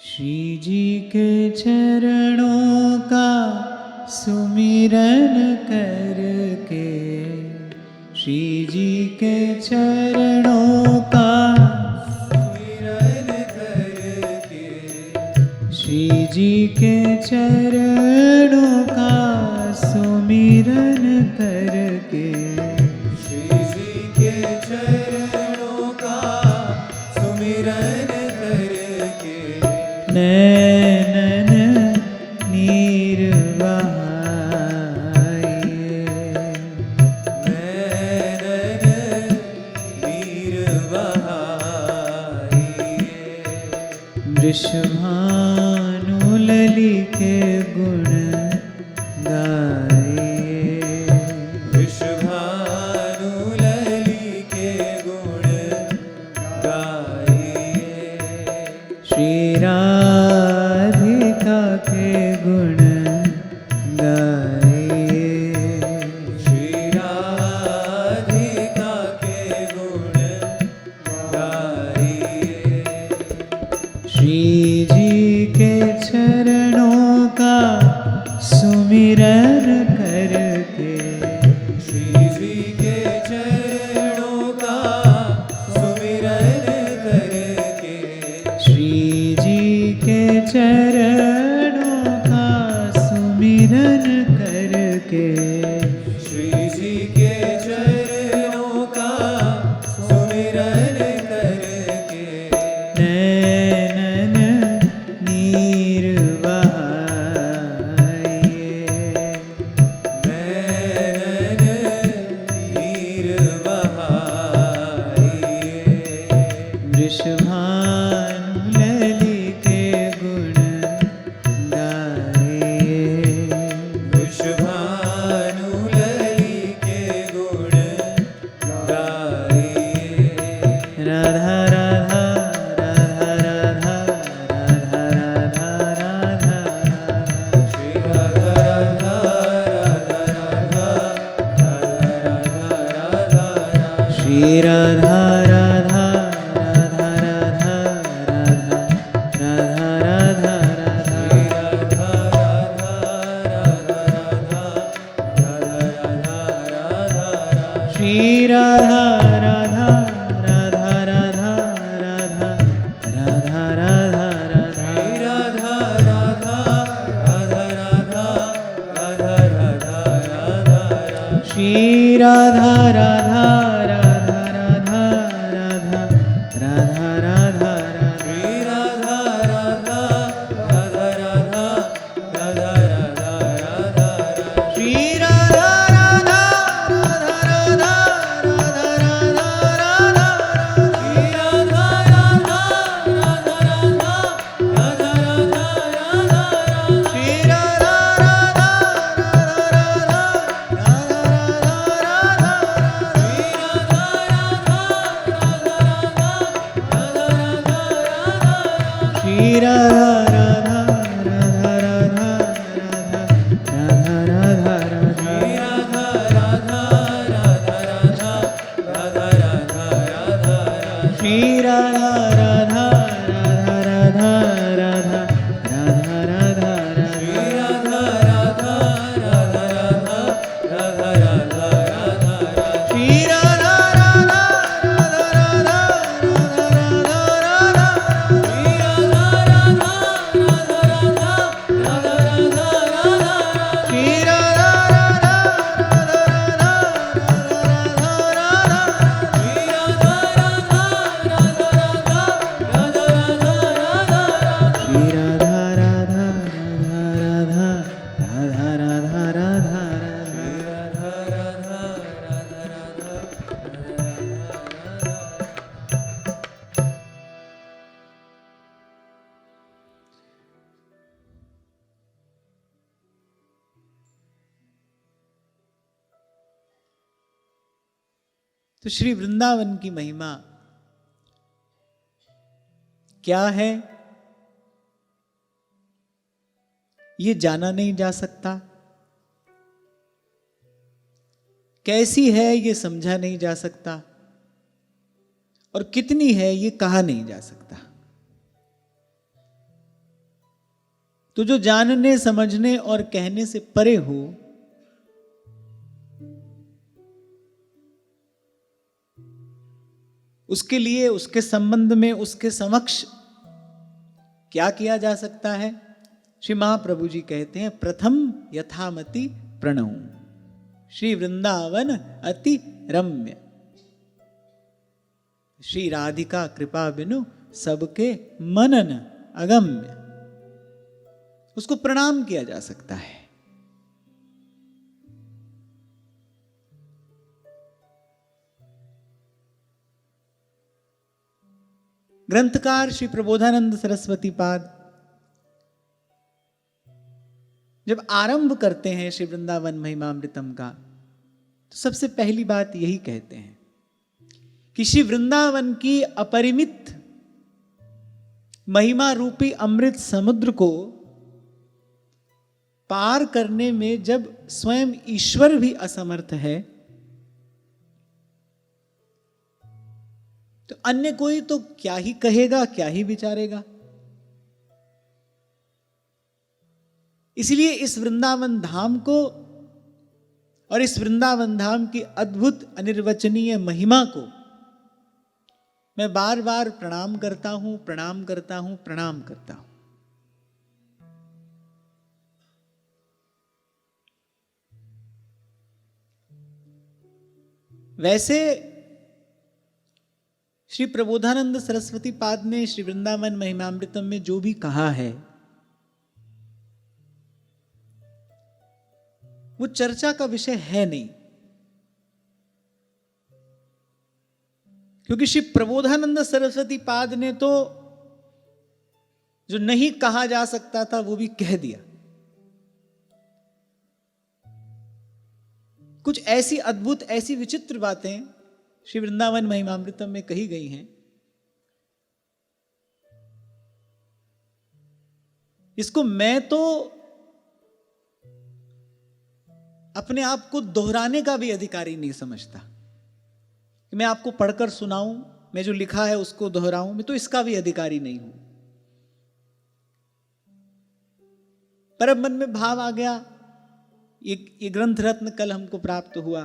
श्री जी के चरणों का सुमिरन करके, श्री जी के चरणों का सुमिरन करके, श्री जी के चरणों का सुमिरन करके, श्री जी के चरणों का सुमिरन करके, नैनन नीर बहाइए, नैनन नीर बहाइए, वृषभानु लली के गुण गाइए, वृषभानु लली के गुण गाइए, श्री राधिका के गुण गाइए, श्री राधिका के गुण गाइए, श्री जी के चरणों का सुमिरन करके, श्री जी के चरणों का सुमिरन करके, श्री जी के चरणों का सुमिरन करके, श्री जी के चरणों का सुमिरन करके, नैनन नीर बहाइए, नैनन नीर बहाइए, वृषभानु लली के गुण गाइए, वृषभानु लली के गुण गाइए, राधा राधा राधा राधा राधा राधा राधा, श्री राधा राधा राधा राधा राधा राधा, श्री राधा राधा राधा राधा राधा राधा राधा राधा, श्री राधा राधा राधा राधा राधा राधा राधा राधा, श्री राधा राधा राधा राधा राधा राधा राधा राधा, श्री राधा राधा राधा राधा राधा राधा राधा, श्री राधा राधा राधा राधा राधा राधा राधा, श्री राधा राधा राधा राधा राधा राधा राधा, श्री राधा राधा श्री राधा राधा राधा राधा राधा राधा राधा, श्री राधा राधा राधा राधा राधा राधा राधा राधा, श्री राधा राधा राधा राधा राधा राधा राधा, श्री राधा राधा राधा राधा राधा राधा, श्री राधा राधा राधा राधा राधा राधा राधा, श्री राधा राधा राधा राधा राधा राधा, श्री राधा राधा राधा राधा राधा राधा राधा, श्री राधा राधा राधा राधा राधा राधा तो श्री वृंदावन की महिमा क्या है ये जाना नहीं जा सकता, कैसी है ये समझा नहीं जा सकता, और कितनी है ये कहा नहीं जा सकता। तो जो जानने समझने और कहने से परे हो, उसके लिए, उसके संबंध में, उसके समक्ष क्या किया जा सकता है? श्री महाप्रभु जी कहते हैं, प्रथम यथामति प्रणव, श्री वृंदावन अति रम्य, श्री राधिका कृपा बिनु सबके मनन अगम्य। उसको प्रणाम किया जा सकता है। ग्रंथकार श्री प्रबोधानंद सरस्वती पाद जब आरंभ करते हैं श्री वृंदावन महिमामृतम का, तो सबसे पहली बात यही कहते हैं कि श्री वृंदावन की अपरिमित महिमा रूपी अमृत समुद्र को पार करने में जब स्वयं ईश्वर भी असमर्थ है, तो अन्य कोई तो क्या ही कहेगा, क्या ही विचारेगा। इसलिए इस वृंदावन धाम को और इस वृंदावन धाम की अद्भुत अनिर्वचनीय महिमा को मैं बार बार प्रणाम करता हूं, प्रणाम करता हूं, प्रणाम करता हूं। वैसे श्री प्रबोधानंद सरस्वती पाद ने श्री वृंदावन महिमामृतम में जो भी कहा है, वो चर्चा का विषय है नहीं, क्योंकि श्री प्रबोधानंद सरस्वती पाद ने तो जो नहीं कहा जा सकता था वो भी कह दिया। कुछ ऐसी अद्भुत, ऐसी विचित्र बातें श्री वृंदावन महिमामृतम में कही गई हैं, इसको मैं तो अपने आप को दोहराने का भी अधिकारी नहीं समझता कि मैं आपको पढ़कर सुनाऊं, मैं जो लिखा है उसको दोहराऊं, मैं तो इसका भी अधिकारी नहीं हूं। पर अब मन में भाव आ गया, ये ग्रंथ रत्न कल हमको प्राप्त हुआ,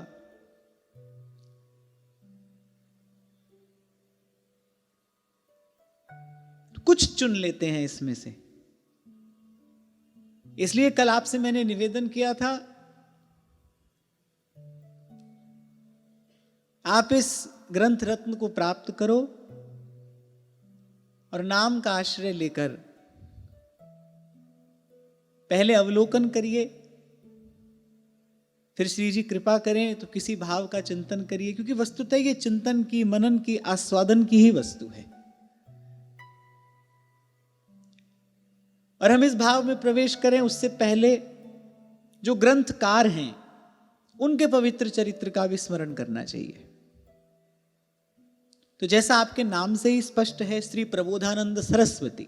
तो कुछ चुन लेते हैं इसमें से। इसलिए कल आपसे मैंने निवेदन किया था, आप इस ग्रंथ रत्न को प्राप्त करो और नाम का आश्रय लेकर पहले अवलोकन करिए, फिर श्री जी कृपा करें तो किसी भाव का चिंतन करिए, क्योंकि वस्तुतः ये चिंतन की, मनन की, आस्वादन की ही वस्तु है। और हम इस भाव में प्रवेश करें उससे पहले जो ग्रंथकार हैं उनके पवित्र चरित्र का भी स्मरण करना चाहिए। तो जैसा आपके नाम से ही स्पष्ट है, श्री प्रबोधानंद सरस्वती,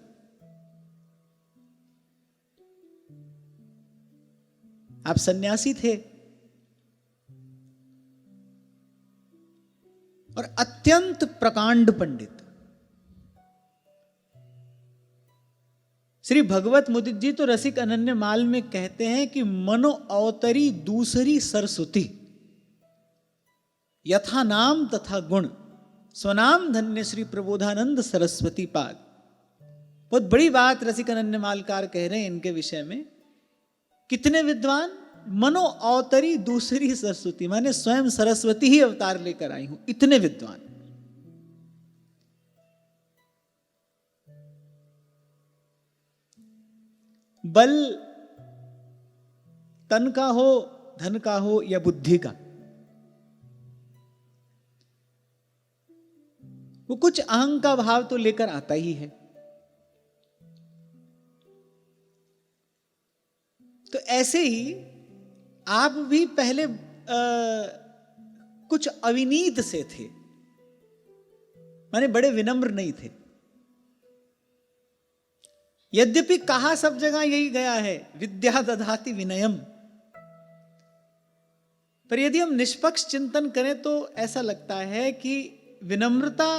आप सन्यासी थे और अत्यंत प्रकांड पंडित। श्री भगवत मुदित जी तो रसिक अनन्य माल में कहते हैं कि मनो अवतरी दूसरी सरस्वती, यथा नाम तथा गुण, स्वनाम धन्य श्री प्रबोधानंद सरस्वती पाद। बहुत बड़ी बात रसिक अनन्य मालकार कह रहे हैं इनके विषय में। कितने विद्वान, मनो अवतरी दूसरी सरस्वती, माने स्वयं सरस्वती ही अवतार लेकर आई हूं, इतने विद्वान। बल तन का हो, धन का हो या बुद्धि का, वो कुछ अहं का भाव तो लेकर आता ही है। तो ऐसे ही आप भी पहले कुछ अविनीत से थे, माने बड़े विनम्र नहीं थे। यद्यपि कहा सब जगह यही गया है, विद्या दधाति विनयम, पर यदि हम निष्पक्ष चिंतन करें तो ऐसा लगता है कि विनम्रता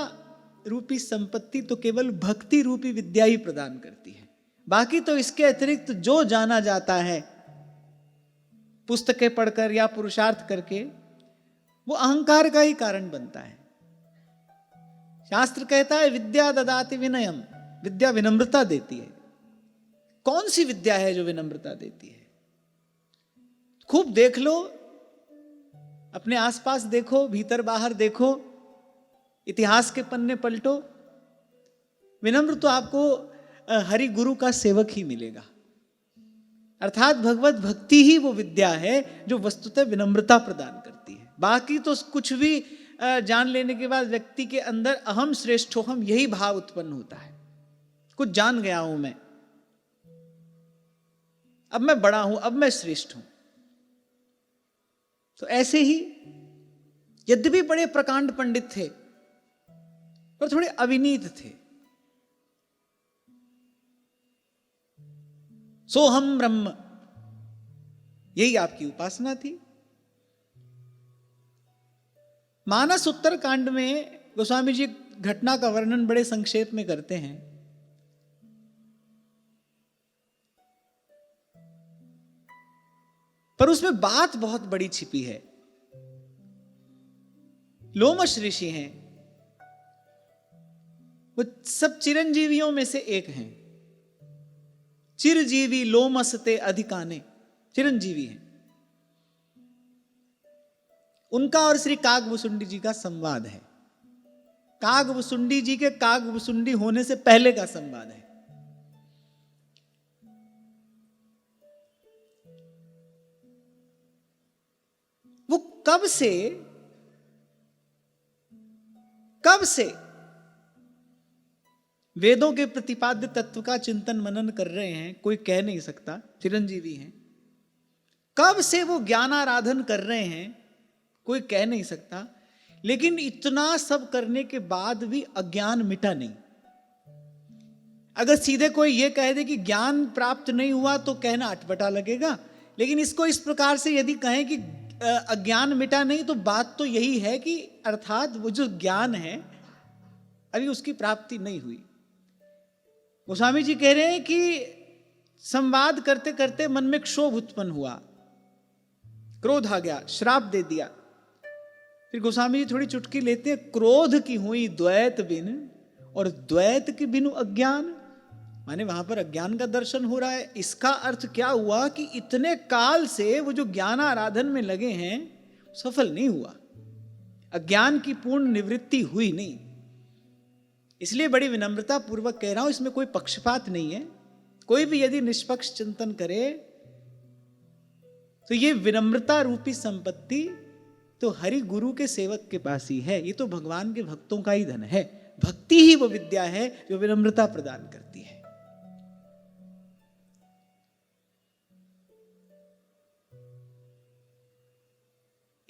रूपी संपत्ति तो केवल भक्ति रूपी विद्या ही प्रदान करती है। बाकी तो इसके अतिरिक्त जो जाना जाता है पुस्तकें पढ़कर या पुरुषार्थ करके, वो अहंकार का ही कारण बनता है। शास्त्र कहता है विद्या ददाति विनयम, विद्या विनम्रता देती है। कौन सी विद्या है जो विनम्रता देती है? खूब देख लो, अपने आसपास देखो, भीतर बाहर देखो, इतिहास के पन्ने पलटो, विनम्र तो आपको हरि गुरु का सेवक ही मिलेगा। अर्थात भगवत भक्ति ही वो विद्या है जो वस्तुतः विनम्रता प्रदान करती है। बाकी तो कुछ भी जान लेने के बाद व्यक्ति के अंदर अहम श्रेष्ठो हम, यही भाव उत्पन्न होता है। कुछ जान गया हूं मैं, अब मैं बड़ा हूं, अब मैं श्रेष्ठ हूं। तो ऐसे ही यद्यपि बड़े प्रकांड पंडित थे पर थोड़े अविनीत थे। सोहम ब्रह्म, यही आपकी उपासना थी। मानस उत्तर कांड में गोस्वामी जी घटना का वर्णन बड़े संक्षेप में करते हैं। पर उसमें बात बहुत बड़ी छिपी है। लोमश ऋषि हैं, वो सब चिरंजीवियों में से एक हैं। चिरजीवी लोमसते अधिकाने, चिरंजीवी हैं। उनका और श्री कागभुसुंडी जी का संवाद है। कागभुसुंडी जी के कागभुसुंडी होने से पहले का संवाद है। वो कब से वेदों के प्रतिपाद्य तत्व का चिंतन मनन कर रहे हैं, कोई कह नहीं सकता। चिरंजीवी हैं। कब से वो ज्ञानाराधन कर रहे हैं, कोई कह नहीं सकता। लेकिन इतना सब करने के बाद भी अज्ञान मिटा नहीं। अगर सीधे कोई ये कह दे कि ज्ञान प्राप्त नहीं हुआ तो कहना अटपटा लगेगा। लेकिन इसको इस प्रकार से यदि कहें कि अज्ञान मिटा नहीं, तो बात तो यही है कि अर्थात वो जो ज्ञान है अभी उसकी प्राप्ति नहीं हुई। गोस्वामी जी कह रहे हैं कि संवाद करते करते मन में क्षोभ उत्पन्न हुआ, क्रोध आ गया, श्राप दे दिया। फिर गोस्वामी जी थोड़ी चुटकी लेते हैं, क्रोध की हुई द्वैत बिन और द्वैत के बिनु अज्ञान। माने वहां पर अज्ञान का दर्शन हो रहा है। इसका अर्थ क्या हुआ कि इतने काल से वो जो ज्ञान आराधन में लगे हैं सफल नहीं हुआ, अज्ञान की पूर्ण निवृत्ति हुई नहीं। इसलिए बड़ी विनम्रता पूर्वक कह रहा हूं, इसमें कोई पक्षपात नहीं है। कोई भी यदि निष्पक्ष चिंतन करे तो ये विनम्रता रूपी संपत्ति तो हरि गुरु के सेवक के पास ही है। ये तो भगवान के भक्तों का ही धन है। भक्ति ही वो विद्या है जो विनम्रता प्रदान करती है।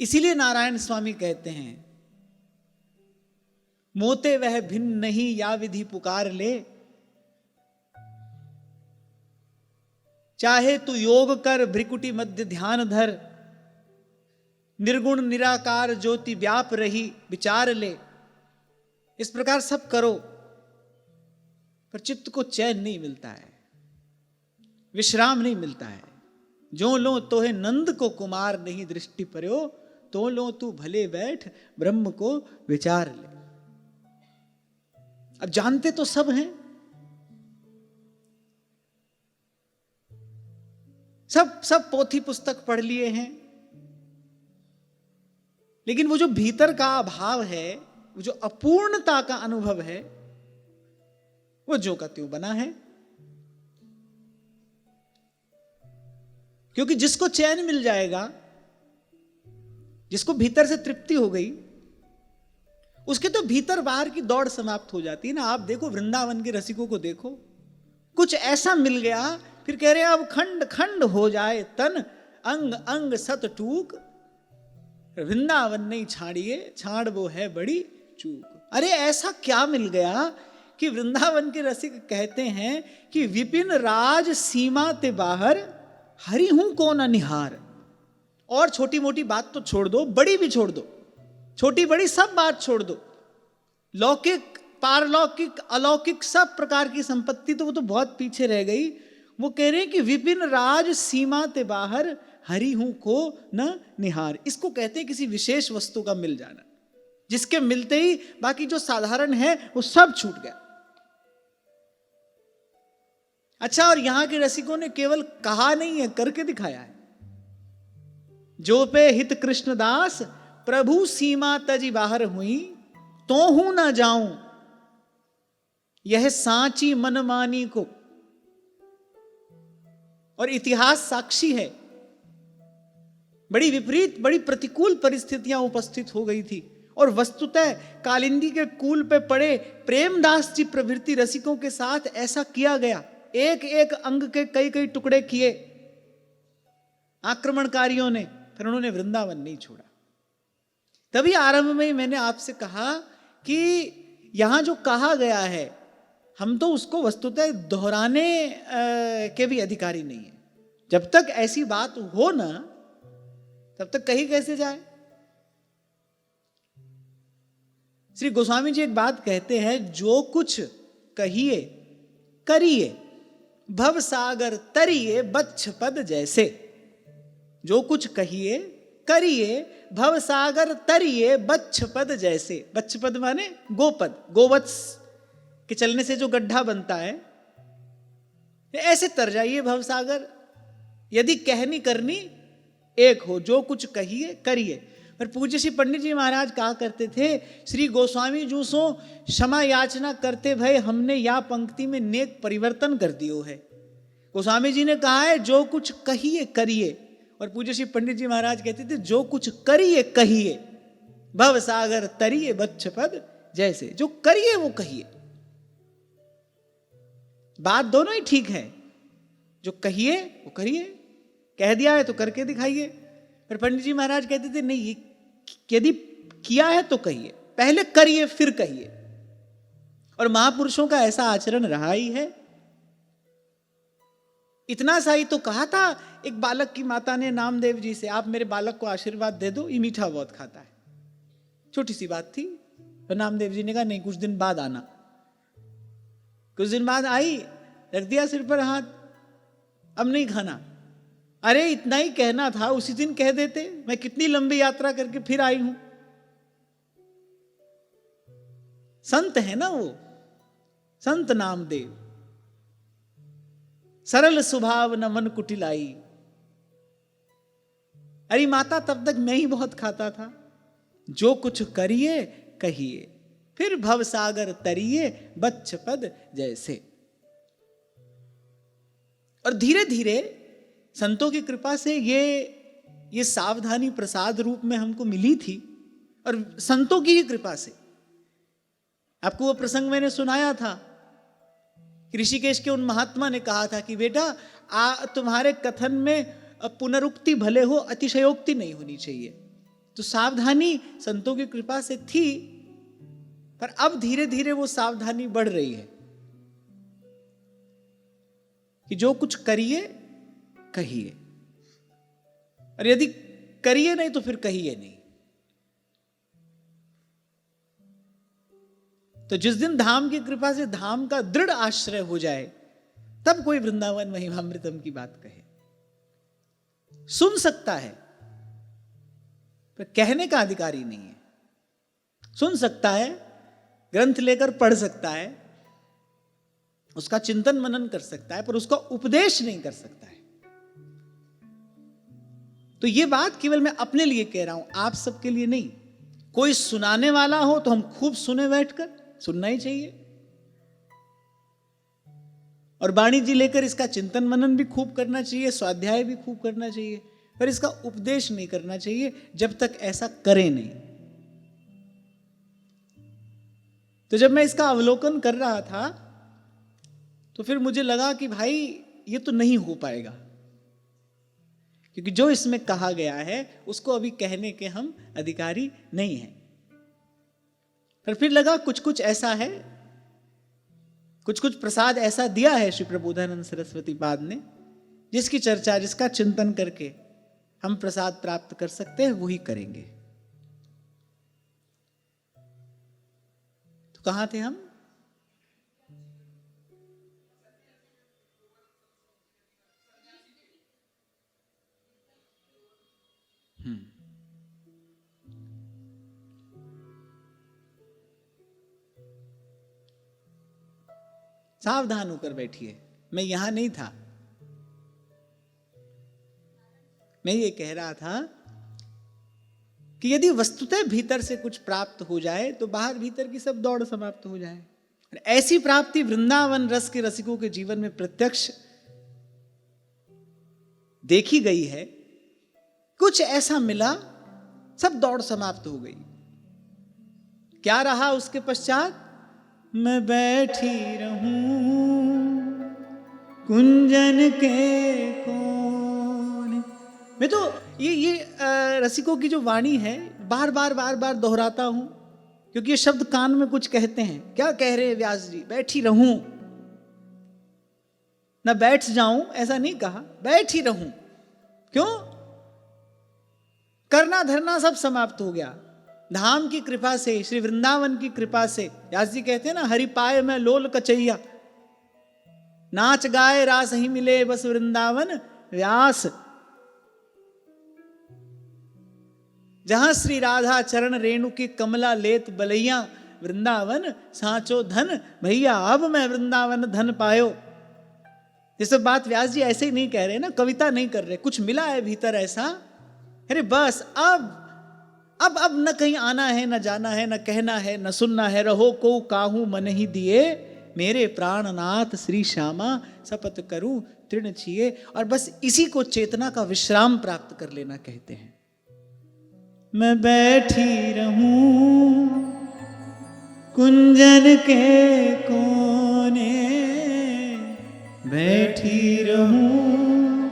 इसीलिए नारायण स्वामी कहते हैं, मोते वह भिन्न नहीं या विधि पुकार ले, चाहे तू योग कर भ्रिकुटी मध्य ध्यान धर, निर्गुण निराकार ज्योति व्याप रही विचार ले। इस प्रकार सब करो पर चित्त को चैन नहीं मिलता है, विश्राम नहीं मिलता है। जो लो तो है नंद को कुमार नहीं दृष्टि पर्यो, तो लो तू भले बैठ ब्रह्म को विचार ले। अब जानते तो सब हैं, सब पोथी पुस्तक पढ़ लिए हैं, लेकिन वो जो भीतर का अभाव है, वो जो अपूर्णता का अनुभव है, वो जो का त्यों बना है। क्योंकि जिसको चैन मिल जाएगा, जिसको भीतर से तृप्ति हो गई, उसके तो भीतर बाहर की दौड़ समाप्त हो जाती है ना। आप देखो वृंदावन के रसिकों को देखो, कुछ ऐसा मिल गया फिर कह रहे हैं अब खंड खंड हो जाए तन, अंग अंग सत टूक, वृंदावन नहीं छाड़िए छाड़ वो है बड़ी चूक। अरे ऐसा क्या मिल गया कि वृंदावन के रसिक कहते हैं कि विपिन राज सीमा ते बाहर हरि हूं कौन अनिहार। और छोटी मोटी बात तो छोड़ दो, बड़ी भी छोड़ दो, छोटी बड़ी सब बात छोड़ दो। लौकिक पारलौकिक अलौकिक सब प्रकार की संपत्ति तो वो तो बहुत पीछे रह गई। वो कह रहे हैं कि विपिन राज सीमा ते बाहर, हरि हूं को न निहार। इसको कहते हैं किसी विशेष वस्तु का मिल जाना, जिसके मिलते ही बाकी जो साधारण है वो सब छूट गया। अच्छा, और यहां के रसिकों ने केवल कहा नहीं है, करके दिखाया है। जो पे हित कृष्णदास, प्रभु सीमा तजी बाहर हुई, तो हूं ना जाऊं यह सांची मनमानी को। और इतिहास साक्षी है, बड़ी विपरीत, बड़ी प्रतिकूल परिस्थितियां उपस्थित हो गई थी, और वस्तुतः कालिंदी के कूल पे पड़े प्रेमदास जी प्रभृति रसिकों के साथ ऐसा किया गया। एक एक अंग के कई कई टुकड़े किए आक्रमणकारियों ने, फिर उन्होंने वृंदावन नहीं छोड़ा। तभी आरंभ में ही मैंने आपसे कहा कि यहां जो कहा गया है, हम तो उसको वस्तुतः दोहराने के भी अधिकारी नहीं है। जब तक ऐसी बात हो ना, तब तक कही कैसे जाए। श्री गोस्वामी जी एक बात कहते हैं, जो कुछ कहिए करिए, भव सागर तरिए बच्छ पद जैसे। जो कुछ कहिए करिए, भव सागर तरिए बच्छ पद जैसे। बच्छ पद माने गोपद, गोवत्स के चलने से जो गड्ढा बनता है, ऐसे तर जाइए भव सागर। यदि कहनी करनी एक हो, जो कुछ कहिए करिए। पर पूज्य श्री पंडित जी महाराज कहा करते थे, श्री गोस्वामी जी सो क्षमा याचना करते भय, हमने या पंक्ति में नेक परिवर्तन कर दियो है। गोस्वामी जी ने कहा है जो कुछ कहिए करिए, और पूज्य श्री पंडित जी महाराज कहते थे जो कुछ करिए कहिए, भव सागर तरिए बच्छ पद जैसे। जो करिए वो कहिए, बात दोनों ही ठीक है। जो कहिए वो करिए, कह दिया है तो करके दिखाइए। पर पंडित जी महाराज कहते थे नहीं, यदि किया है तो कहिए, पहले करिए फिर कहिए। और महापुरुषों का ऐसा आचरण रहा ही है। इतना सा ही तो कहा था एक बालक की माता ने नामदेव जी से, आप मेरे बालक को आशीर्वाद दे दो, ये मीठा बहुत खाता है। छोटी सी बात थी। तो नामदेव जी ने कहा नहीं, कुछ दिन बाद आना। कुछ दिन बाद आई, रख दिया सिर पर हाथ, अब नहीं खाना। अरे इतना ही कहना था, उसी दिन कह देते, मैं कितनी लंबी यात्रा करके फिर आई हूं। संत है ना वो, संत नामदेव। सरल स्वभाव न मन कुटिलाई। अरे माता, तब तक मैं ही बहुत खाता था। जो कुछ करिए कहिए, फिर भव सागर तरिए बच्छ पद जैसे। और धीरे धीरे संतों की कृपा से ये सावधानी प्रसाद रूप में हमको मिली थी, और संतों की ही कृपा से। आपको वो प्रसंग मैंने सुनाया था, ऋषिकेश के उन महात्मा ने कहा था कि बेटा तुम्हारे कथन में पुनरुक्ति भले हो, अतिशयोक्ति नहीं होनी चाहिए। तो सावधानी संतों की कृपा से थी, पर अब धीरे धीरे वो सावधानी बढ़ रही है कि जो कुछ करिए कहिए, और यदि करिए नहीं तो फिर कहिए नहीं। तो जिस दिन धाम की कृपा से धाम का दृढ़ आश्रय हो जाए, तब कोई वृंदावन महिमामृतम की बात कहे। सुन सकता है पर कहने का अधिकारी नहीं है। सुन सकता है, ग्रंथ लेकर पढ़ सकता है, उसका चिंतन मनन कर सकता है, पर उसका उपदेश नहीं कर सकता है। तो ये बात केवल मैं अपने लिए कह रहा हूं, आप सबके लिए नहीं। कोई सुनाने वाला हो तो हम खूब सुने, बैठकर सुनना ही चाहिए, और वाणी जी लेकर इसका चिंतन मनन भी खूब करना चाहिए, स्वाध्याय भी खूब करना चाहिए, पर इसका उपदेश नहीं करना चाहिए जब तक ऐसा करें नहीं। तो जब मैं इसका अवलोकन कर रहा था तो फिर मुझे लगा कि भाई ये तो नहीं हो पाएगा, क्योंकि जो इसमें कहा गया है उसको अभी कहने के हम अधिकारी नहीं हैं। पर फिर लगा कुछ कुछ ऐसा है, कुछ कुछ प्रसाद ऐसा दिया है श्री प्रबोधानंद सरस्वती पाद ने, जिसकी चर्चा, जिसका चिंतन करके हम प्रसाद प्राप्त कर सकते हैं, वही करेंगे। तो कहां थे हम? सावधान होकर बैठिए। मैं यहां नहीं था, मैं ये कह रहा था कि यदि वस्तुतः भीतर से कुछ प्राप्त हो जाए तो बाहर भीतर की सब दौड़ समाप्त हो जाए। ऐसी प्राप्ति वृंदावन रस के रसिकों के जीवन में प्रत्यक्ष देखी गई है। कुछ ऐसा मिला, सब दौड़ समाप्त हो गई। क्या रहा उसके पश्चात? मैं बैठी रहूं कुंजन के कोने। मैं तो ये रसिकों की जो वाणी है बार बार दोहराता हूं, क्योंकि ये शब्द कान में कुछ कहते हैं। क्या कह रहे हैं व्यास जी? बैठी रहूं, ना बैठ जाऊं ऐसा नहीं कहा, बैठी रहूं। क्यों? करना धरना सब समाप्त हो गया। धाम की कृपा से, श्री वृंदावन की कृपा से। व्यास जी कहते हैं ना, हरि पाए मैं लोल कचैया, नाच गाए रास ही मिले बस वृंदावन व्यास। जहां श्री राधा चरण रेणु की कमला लेत बलैया, वृंदावन सांचो धन भैया, अब मैं वृंदावन धन पायो। ये सब बात व्यास जी ऐसे ही नहीं कह रहे ना, कविता नहीं कर रहे। कुछ मिला है भीतर ऐसा, अरे बस अब न कहीं आना है, न जाना है, न कहना है, न सुनना है। रहो को काहू मन ही दिए, मेरे प्राणनाथ श्री श्यामा शपथ करूं तृण छिए। और बस इसी को चेतना का विश्राम प्राप्त कर लेना कहते हैं। मैं बैठी रहूं कुंजन के कोने, बैठी रहूं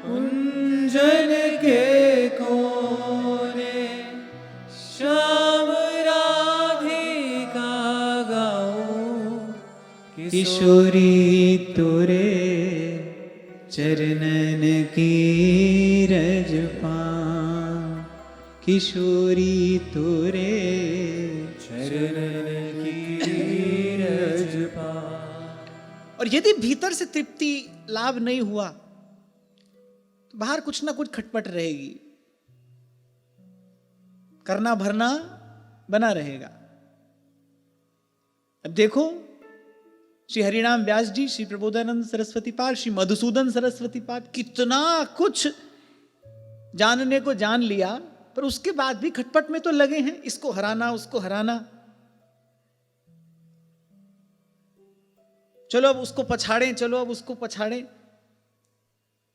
कुंजन के कोने, श्याम राधिका गाऊं किशोरी तोरे चरणन की रज पां, किशोरी तोरे चरणन की रज पां। और यदि भीतर से तृप्ति लाभ नहीं हुआ तो बाहर कुछ ना कुछ खटपट रहेगी, करना भरना बना रहेगा। अब देखो, श्री हरिनाम व्यास जी, श्री प्रबोधानंद सरस्वती पाद, श्री मधुसूदन सरस्वती पाद, कितना कुछ जानने को जान लिया, पर उसके बाद भी खटपट में तो लगे हैं, इसको हराना उसको हराना। चलो अब उसको पछाड़ें, चलो अब उसको पछाड़ें।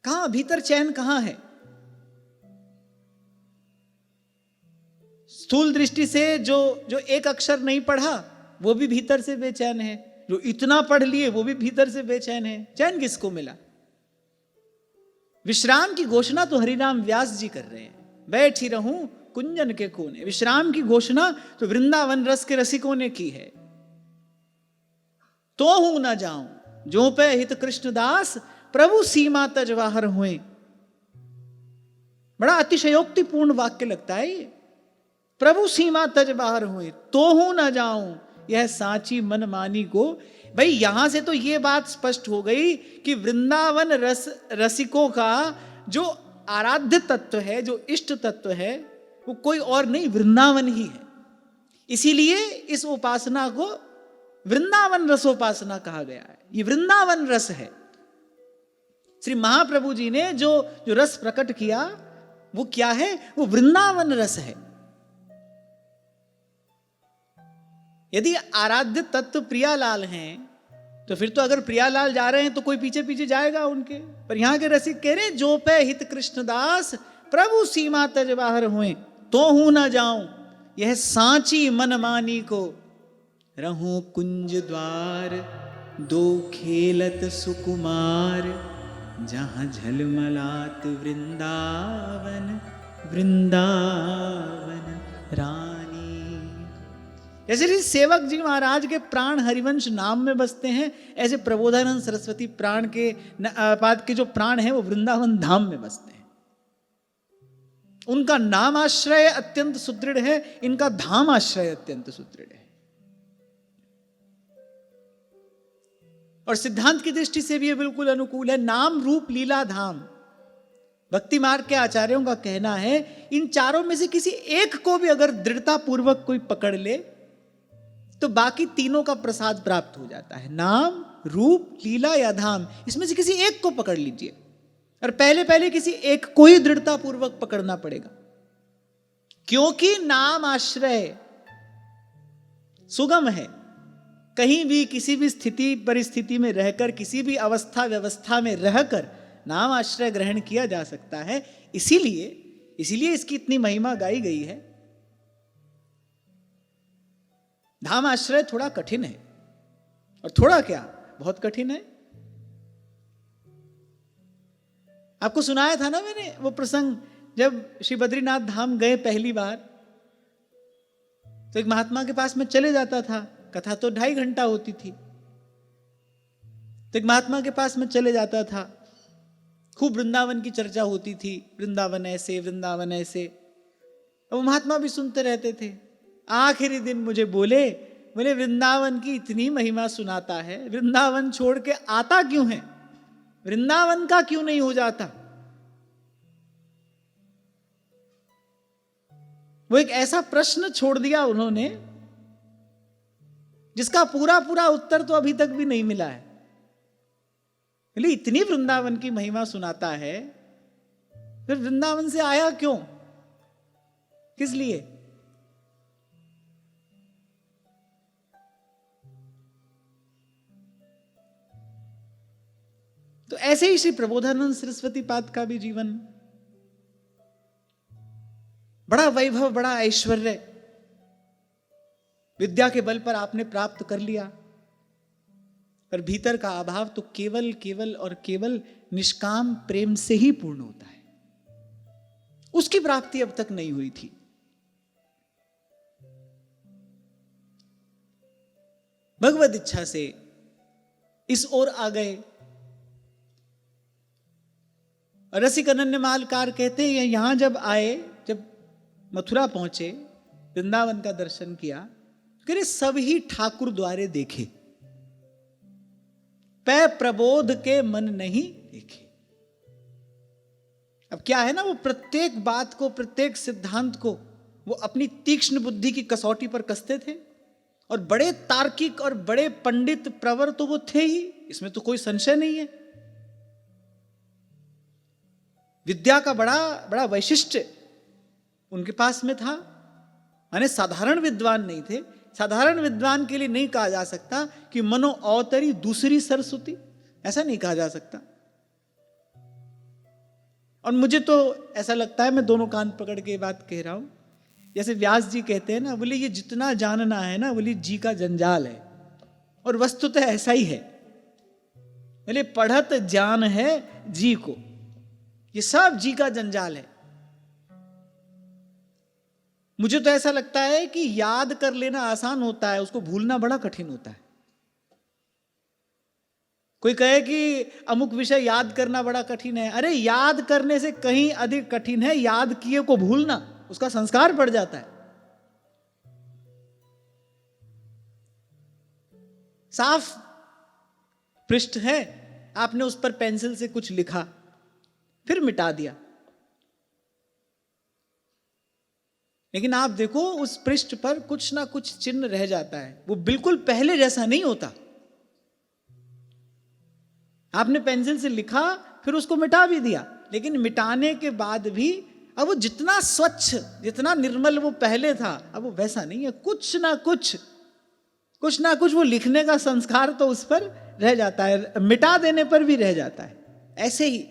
कहां भीतर चैन कहां है? स्थूल दृष्टि से जो एक अक्षर नहीं पढ़ा वो भी भीतर से बेचैन है, जो इतना पढ़ लिए वो भी भीतर से बेचैन है। चैन किसको मिला? विश्राम की घोषणा तो हरिनाम व्यास जी कर रहे हैं, बैठी रहूं कुंजन के कोने। विश्राम की घोषणा तो वृंदावन रस के रसिकों ने की है। तो हूं न जाऊं जो पे हित कृष्णदास, प्रभु सीमा तज बाहर हुए। बड़ा अतिशयोक्तिपूर्ण वाक्य लगता है ये। प्रभु सीमा तज बाहर हुए, तो हूं न जाऊं यह साची मन मानी को। भाई यहां से तो ये बात स्पष्ट हो गई कि वृंदावन रसिकों का जो आराध्य तत्व है, जो इष्ट तत्व है, वो कोई और नहीं, वृंदावन ही है। इसीलिए इस उपासना को वृंदावन रसोपासना कहा गया है। ये वृंदावन रस है। श्री महाप्रभु जी ने जो रस प्रकट किया वो क्या है? वो वृंदावन रस है। यदि आराध्य तत्व प्रियालाल हैं तो फिर तो अगर प्रियालाल जा रहे हैं तो कोई पीछे पीछे जाएगा उनके। पर यहां के रसिक कह रहे जो पे हित कृष्णदास, प्रभु सीमा तज बाहर हुए, तो हूं ना जाऊं यह सांची मन मानी को। रहूं कुंज द्वार दो खेलत सुकुमार, जहां झलमलात वृंदावन वृंदावन रानी। जैसे सेवक जी महाराज के प्राण हरिवंश नाम में बसते हैं, ऐसे प्रबोधानंद सरस्वती प्राण के पाद के जो प्राण हैं वो वृंदावन धाम में बसते हैं। उनका नाम आश्रय अत्यंत सुदृढ़ है, इनका धाम आश्रय अत्यंत सुदृढ़ है। और सिद्धांत की दृष्टि से भी ये बिल्कुल अनुकूल है। नाम रूप लीला धाम, भक्ति मार्ग के आचार्यों का कहना है इन चारों में से किसी एक को भी अगर दृढ़ता पूर्वक कोई पकड़ ले तो बाकी तीनों का प्रसाद प्राप्त हो जाता है। नाम, रूप, लीला या धाम, इसमें से किसी एक को पकड़ लीजिए और पहले पहले किसी एक को ही दृढ़ता पूर्वक पकड़ना पड़ेगा, क्योंकि नाम आश्रय सुगम है। कहीं भी किसी भी स्थिति परिस्थिति में रहकर, किसी भी अवस्था व्यवस्था में रहकर नाम आश्रय ग्रहण किया जा सकता है। इसीलिए इसकी इतनी महिमा गाई गई है। धाम आश्रय थोड़ा कठिन है, और थोड़ा क्या, बहुत कठिन है। आपको सुनाया था ना मैंने वो प्रसंग, जब श्री बद्रीनाथ धाम गए पहली बार तो एक महात्मा के पास में चले जाता था। कथा तो 2.5 घंटा होती थी। तो एक महात्मा के पास में चले जाता था, खूब वृंदावन की चर्चा होती थी, वृंदावन ऐसे, वृंदावन ऐसे। और वो महात्मा भी सुनते रहते थे। आखिरी दिन मुझे बोले वृंदावन की इतनी महिमा सुनाता है, वृंदावन छोड़ के आता क्यों है, वृंदावन का क्यों नहीं हो जाता। वो एक ऐसा प्रश्न छोड़ दिया उन्होंने जिसका पूरा पूरा उत्तर तो अभी तक भी नहीं मिला है। बोले इतनी वृंदावन की महिमा सुनाता है, फिर वृंदावन से आया क्यों, किस लिए। तो ऐसे ही श्री प्रबोधानंद सरस्वती पाद का भी जीवन, बड़ा वैभव, बड़ा ऐश्वर्य विद्या के बल पर आपने प्राप्त कर लिया, पर भीतर का अभाव तो केवल केवल और केवल निष्काम प्रेम से ही पूर्ण होता है। उसकी प्राप्ति अब तक नहीं हुई थी। भगवत इच्छा से इस ओर आ गए। रसिक अनन्यमालकार कहते हैं यहां जब आए, जब मथुरा पहुंचे, वृंदावन का दर्शन किया, करे सब ही ठाकुर द्वारे देखे, पै प्रबोध के मन नहीं देखे। अब क्या है ना, वो प्रत्येक बात को, प्रत्येक सिद्धांत को वो अपनी तीक्ष्ण बुद्धि की कसौटी पर कसते थे, और बड़े तार्किक और बड़े पंडित प्रवर तो वो थे ही, इसमें तो कोई संशय नहीं है। विद्या का बड़ा बड़ा वैशिष्ट्य उनके पास में था। माने साधारण विद्वान नहीं थे। साधारण विद्वान के लिए नहीं कहा जा सकता कि मनो अवतरी दूसरी सरस्वती, ऐसा नहीं कहा जा सकता। और मुझे तो ऐसा लगता है, मैं दोनों कान पकड़ के बात कह रहा हूं, जैसे व्यास जी कहते हैं ना, बोले ये जितना जानना है ना, बोले जी का जंजाल है। और वस्तुतः ऐसा ही है। बोले पढ़त ज्ञान है जी को, ये सब जी का जंजाल है। मुझे तो ऐसा लगता है कि याद कर लेना आसान होता है, उसको भूलना बड़ा कठिन होता है। कोई कहे कि अमुक विषय याद करना बड़ा कठिन है, अरे याद करने से कहीं अधिक कठिन है याद किए को भूलना, उसका संस्कार पड़ जाता है। साफ पृष्ठ है, आपने उस पर पेंसिल से कुछ लिखा, फिर मिटा दिया, लेकिन आप देखो उस पृष्ठ पर कुछ ना कुछ चिन्ह रह जाता है। वो बिल्कुल पहले जैसा नहीं होता। आपने पेंसिल से लिखा, फिर उसको मिटा भी दिया, लेकिन मिटाने के बाद भी अब वो जितना स्वच्छ, जितना निर्मल वो पहले था, अब वो वैसा नहीं है। कुछ ना कुछ वो लिखने का संस्कार तो उस पर रह जाता है, मिटा देने पर भी रह जाता है। ऐसे ही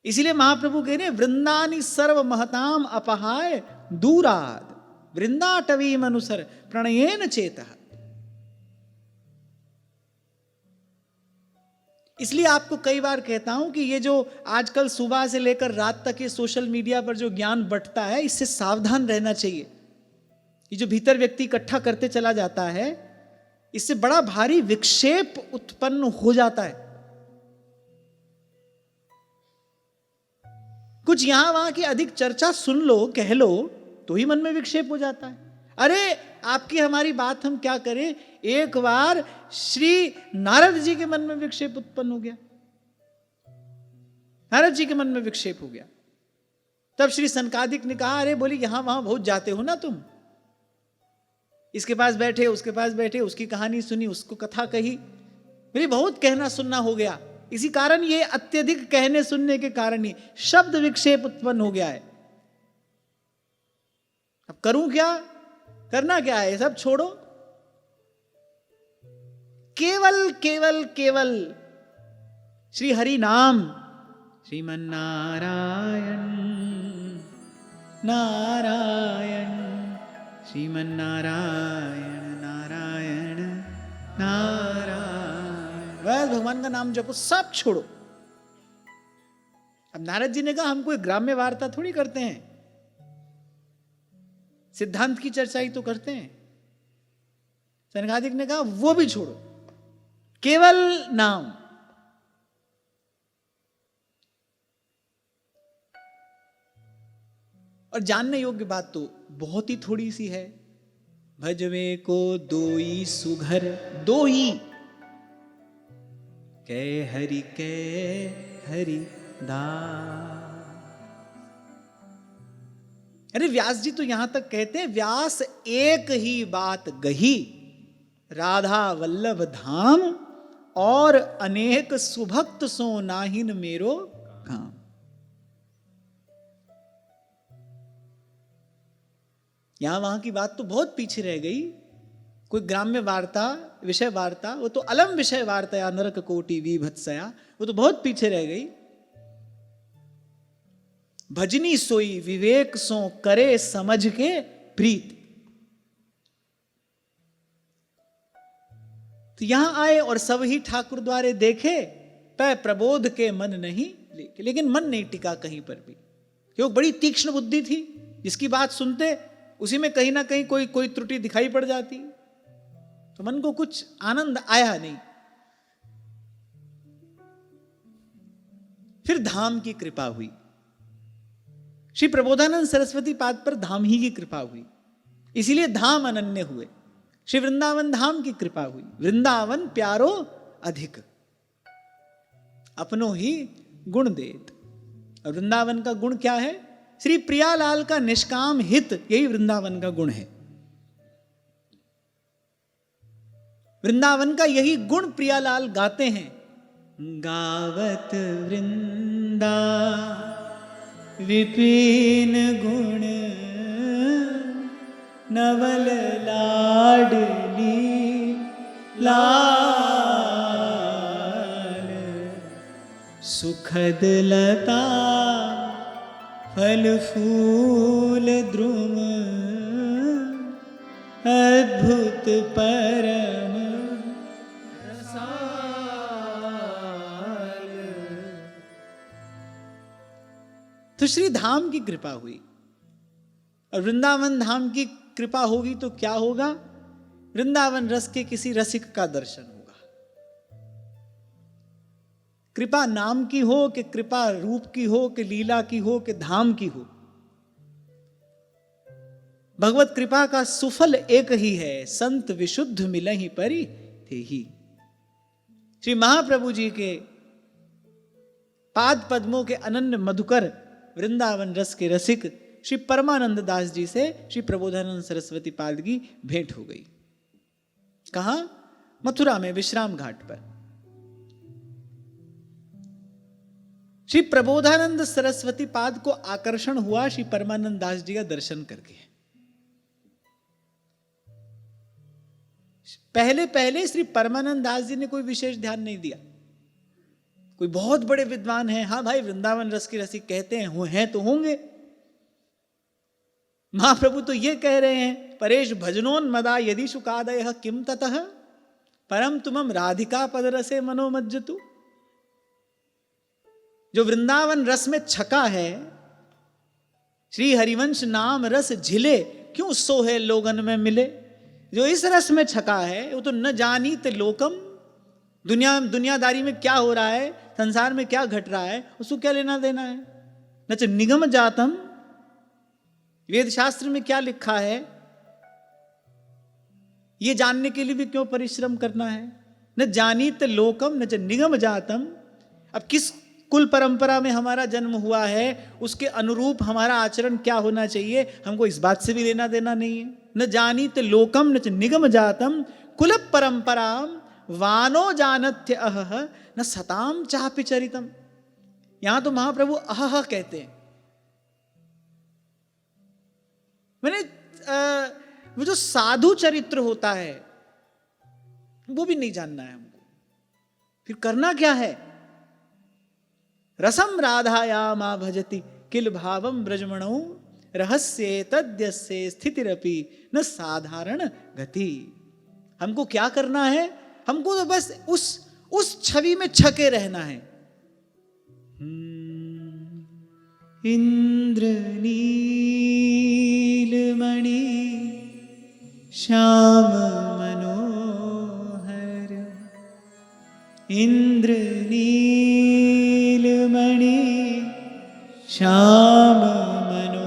इसीलिए महाप्रभु कह रहे वृंदानी सर्व महताम अपहाय दूराद वृंदाटवी मनुसर प्रणयेन चेतः। इसलिए आपको कई बार कहता हूं कि ये जो आजकल सुबह से लेकर रात तक ये सोशल मीडिया पर जो ज्ञान बंटता है, इससे सावधान रहना चाहिए। ये जो भीतर व्यक्ति इकट्ठा करते चला जाता है, इससे बड़ा भारी विक्षेप उत्पन्न हो जाता है। कुछ यहां वहां की अधिक चर्चा सुन लो, कह लो, तो ही मन में विक्षेप हो जाता है। अरे आपकी हमारी बात हम क्या करें, एक बार श्री नारद जी के मन में विक्षेप उत्पन्न हो गया। नारद जी के मन में विक्षेप हो गया। तब श्री सनकादिक ने कहा, अरे बोली यहां वहां बहुत जाते हो ना तुम, इसके पास बैठे उसके पास बैठे, उसकी कहानी सुनी, उसको कथा कही, मेरी बहुत कहना सुनना हो गया। इसी कारण ये अत्यधिक कहने सुनने के कारण ही शब्द विक्षेप उत्पन्न हो गया है। अब करूं क्या, करना क्या है, सब छोड़ो, केवल केवल केवल श्री हरि नाम, श्रीमन नारायण नारायण श्रीमन नारायण नारायण नारायण, बस भगवान का नाम जपो, सब छोड़ो। अब नारद जी ने कहा हम कोई ग्राम्य वार्ता थोड़ी करते हैं, सिद्धांत की चर्चा ही तो करते हैं। सनकादिक ने कहा वो भी छोड़ो, केवल नाम। और जानने योग्य बात तो बहुत ही थोड़ी सी है। भजवे को दोई सुघर दोई, कै हरि दास। अरे व्यास जी तो यहां तक कहते हैं, व्यास एक ही बात गही, राधा वल्लभ धाम और अनेक सुभक्त सो नाहिन मेरो काम। यहां वहां की बात तो बहुत पीछे रह गई। कोई ग्राम्य वार्ता, विषय वार्ता, वो तो अलम विषय वार्ता या नरक कोटि विभत्सया, वो तो बहुत पीछे रह गई। भजनी सोई विवेक सो करे समझ के प्रीत। तो यहां आए और सब ही ठाकुर द्वारे देखे, पै प्रबोध के मन नहीं लेके, लेकिन मन नहीं टिका कहीं पर भी, क्योंकि बड़ी तीक्ष्ण बुद्धि थी। जिसकी बात सुनते उसी में कहीं ना कहीं कोई त्रुटि दिखाई पड़ जाती, तो मन को कुछ आनंद आया नहीं। फिर धाम की कृपा हुई, श्री प्रबोधानंद सरस्वती पाद पर धाम ही की कृपा हुई, इसीलिए धाम अनन्य हुए। श्री वृंदावन धाम की कृपा हुई, वृंदावन प्यारो अधिक, अपनो ही गुण देत। और वृंदावन का गुण क्या है? श्री प्रियालाल का निष्काम हित, यही वृंदावन का गुण है। वृंदावन का यही गुण प्रियालाल गाते हैं। गावत वृंदा विपिन गुण, नवल लाडली लाल, सुखद लता फल फूल द्रुम, अद्भुत परम रसाल। तो श्री धाम की कृपा हुई, और वृंदावन धाम की कृपा होगी तो क्या होगा? वृंदावन रस के किसी रसिक का दर्शन होगा। कृपा नाम की हो कि कृपा रूप की हो कि लीला की हो कि धाम की हो, भगवत कृपा का सुफल एक ही है, संत विशुद्ध मिलहि परि तेहि। श्री महाप्रभु जी के पाद पद्मों के अनन्य मधुकर वृंदावन रस के रसिक श्री परमानंद दास जी से श्री प्रबोधानंद सरस्वती पाद की भेंट हो गई। कहां? मथुरा में विश्राम घाट पर। श्री प्रबोधानंद सरस्वती पाद को आकर्षण हुआ श्री परमानंद दास जी का दर्शन करके। पहले पहले श्री परमानंद दास जी ने कोई विशेष ध्यान नहीं दिया। कोई बहुत बड़े विद्वान हैं, हाँ भाई वृंदावन रस की रसिक कहते हैं, हैं तो होंगे। महाप्रभु तो ये कह रहे हैं, परेश भजनोन्मदा यदि शुकादय किम ततः परम तुमम राधिका पदरसे मनोमज्जतु। जो वृंदावन रस में छका है, श्री हरिवंश नाम रस झिले, क्यों सोहे लोगन में मिले। जो इस रस में छका है वो तो न जानी ते लोकम, दुनियादारी में क्या हो रहा है, संसार में क्या घट रहा है, उसको क्या लेना देना है। न च निगम जातम, वेद शास्त्र में क्या लिखा है ये जानने के लिए भी क्यों परिश्रम करना है। न जानी ते लोकम न च निगम जातम। अब कुल परंपरा में हमारा जन्म हुआ है, उसके अनुरूप हमारा आचरण क्या होना चाहिए, हमको इस बात से भी लेना देना नहीं है। न जानीत लोकम न च निगम जातम कुल परंपराम वानो जानत्य अहह न सताम चापि चरितम। यहां तो महाप्रभु अहह कहते हैं। मैंने वो जो साधु चरित्र होता है वो भी नहीं जानना है हमको। फिर करना क्या है? रसम राधायामा भजति किल भावम ब्रजमणौ रहस्य तद्यस्य स्थितिरपि न साधारण गति। हमको क्या करना है? हमको तो बस उस छवि में छके रहना है। इंद्रनीलमणि श्याम मनोहर, इंद्रनीलमणि श्याम मनोहर,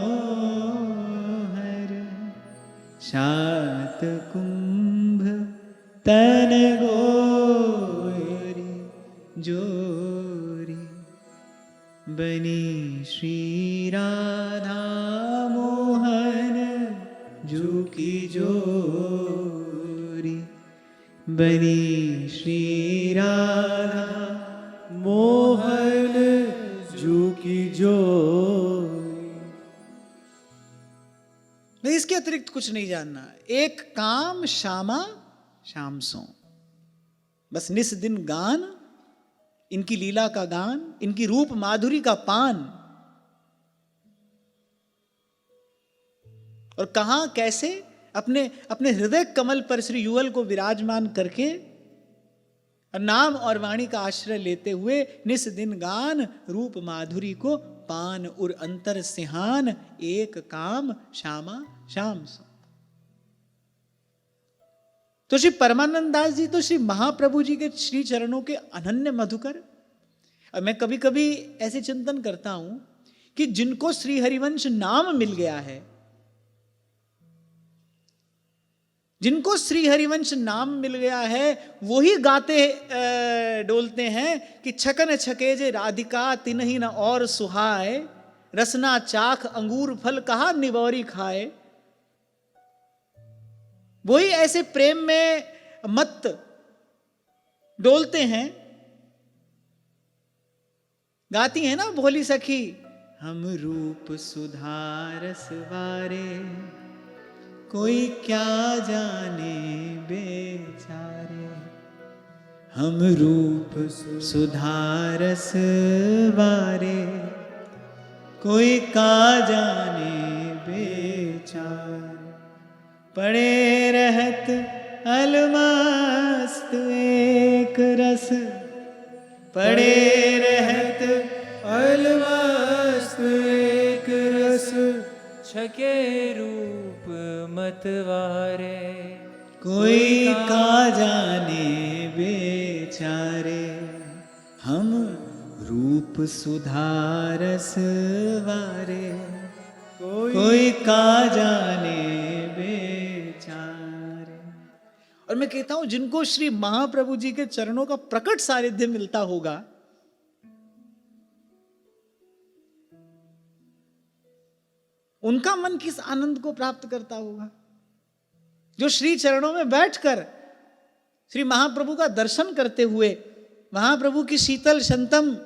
शातकुंभ तन गोरी जोरी, बनी श्री राधा मोहन जू की जोरी, बनी श्री राधा मोहन जू की जोरी। नहीं, इसके अतिरिक्त कुछ नहीं जानना। एक काम श्यामा श्याम सो, बस निस दिन गान इनकी लीला का गान, इनकी रूप माधुरी का पान। और कहां कैसे अपने अपने हृदय कमल पर श्री युगल को विराजमान करके नाम और वाणी का आश्रय लेते हुए निस दिन गान रूप माधुरी को पान उर अंतर सिहान, एक काम श्यामा श्याम सो। तो श्री परमानंद दास जी तो श्री महाप्रभु जी के श्री चरणों के अनन्य मधुकर। और मैं कभी कभी ऐसे चिंतन करता हूं कि जिनको श्री हरिवंश नाम मिल गया है, जिनको श्री हरिवंश नाम मिल गया है, वही गाते डोलते हैं कि छकन छकेजे राधिका तिन्ही न और सुहाए, रसना चाख अंगूर फल कहा निबौरी खाए। वही ऐसे प्रेम में मत डोलते हैं, गाती है ना भोली सखी, हम रूप सुधारस वारे कोई क्या जाने बेचारे, हम रूप सुधारस वारे कोई का जाने बेचारे, पड़े रहत अलमस्त एक रस, पड़े रहत अलमस्त एक रस, छके रूप मतवारे कोई का जाने बेचारे, हम रूप सुधारस वारे कोई का जाने बेचारे। और मैं कहता हूं जिनको श्री महाप्रभु जी के चरणों का प्रकट सानिध्य मिलता होगा, उनका मन किस आनंद को प्राप्त करता होगा। जो श्री चरणों में बैठकर श्री महाप्रभु का दर्शन करते हुए, महाप्रभु की शीतल शंतम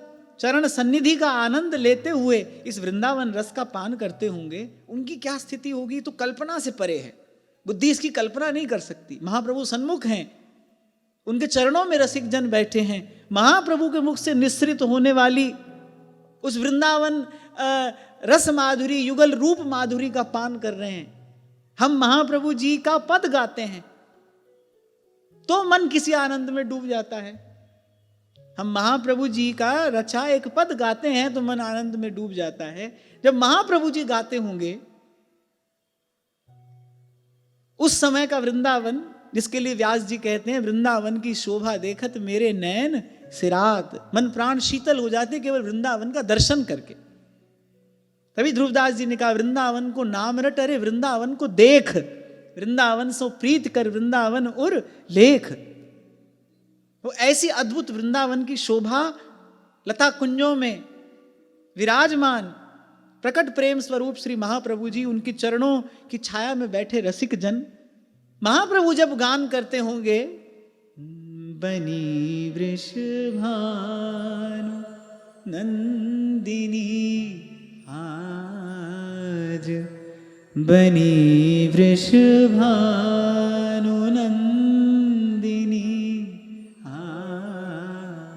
चरण सन्निधि का आनंद लेते हुए इस वृंदावन रस का पान करते होंगे, उनकी क्या स्थिति होगी तो कल्पना से परे है। बुद्धि इसकी कल्पना नहीं कर सकती। महाप्रभु सन्मुख हैं, उनके चरणों में रसिक जन बैठे हैं, महाप्रभु के मुख से निस्सृत होने वाली उस वृंदावन रस माधुरी युगल रूप माधुरी का पान कर रहे हैं। हम महाप्रभु जी का पद गाते हैं तो मन किसी आनंद में डूब जाता है। हम महाप्रभु जी का रचा एक पद गाते हैं तो मन आनंद में डूब जाता है। जब महाप्रभु जी गाते होंगे उस समय का वृंदावन, जिसके लिए व्यास जी कहते हैं वृंदावन की शोभा देखत मेरे नैन सिरात, मन प्राण शीतल हो जाते केवल वृंदावन का दर्शन करके। तभी ध्रुवदास जी ने कहा वृंदावन को नाम रट, अरे वृंदावन को देख, वृंदावन सो प्रीत कर वृंदावन उर लेख। वो ऐसी अद्भुत वृंदावन की शोभा लता कुंजों में विराजमान प्रकट प्रेम स्वरूप श्री महाप्रभु जी, उनकी चरणों की छाया में बैठे रसिक जन, महाप्रभु जब गान करते होंगे, बनी वृषभानु नंदिनी आज, बनी वृषभानु नंदिनी आज।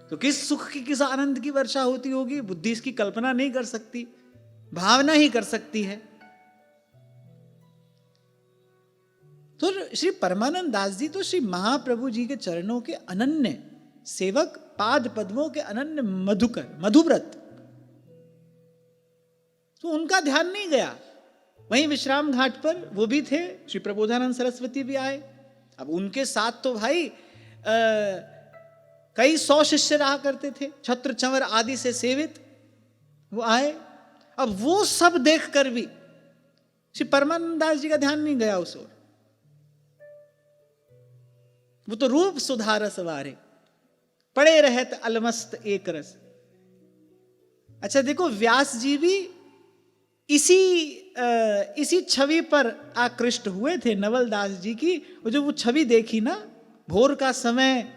तो किस सुख की, किस आनंद की वर्षा होती होगी, बुद्धि इसकी कल्पना नहीं कर सकती, भावना ही कर सकती है। तो श्री परमानंद दास जी तो श्री महाप्रभु जी के चरणों के अनन्य सेवक, पाद पद्मों के अनन्य मधुकर, मधुव्रत। तो उनका ध्यान नहीं गया। वहीं विश्राम घाट पर वो भी थे, श्री प्रबोधानंद सरस्वती भी आए। अब उनके साथ तो भाई कई 100 शिष्य रहा करते थे, छत्र चंवर आदि से सेवित। वो आए, अब वो सब देखकर भी श्री परमानंद दास जी का ध्यान नहीं गया उस ओर। वो तो रूप सुधारस वारे, पड़े रहत अलमस्त एक रस। अच्छा देखो, व्यास जी भी इसी छवि पर आकृष्ट हुए थे, नवल दास जी की। वो जो वो छवि देखी ना, भोर का समय,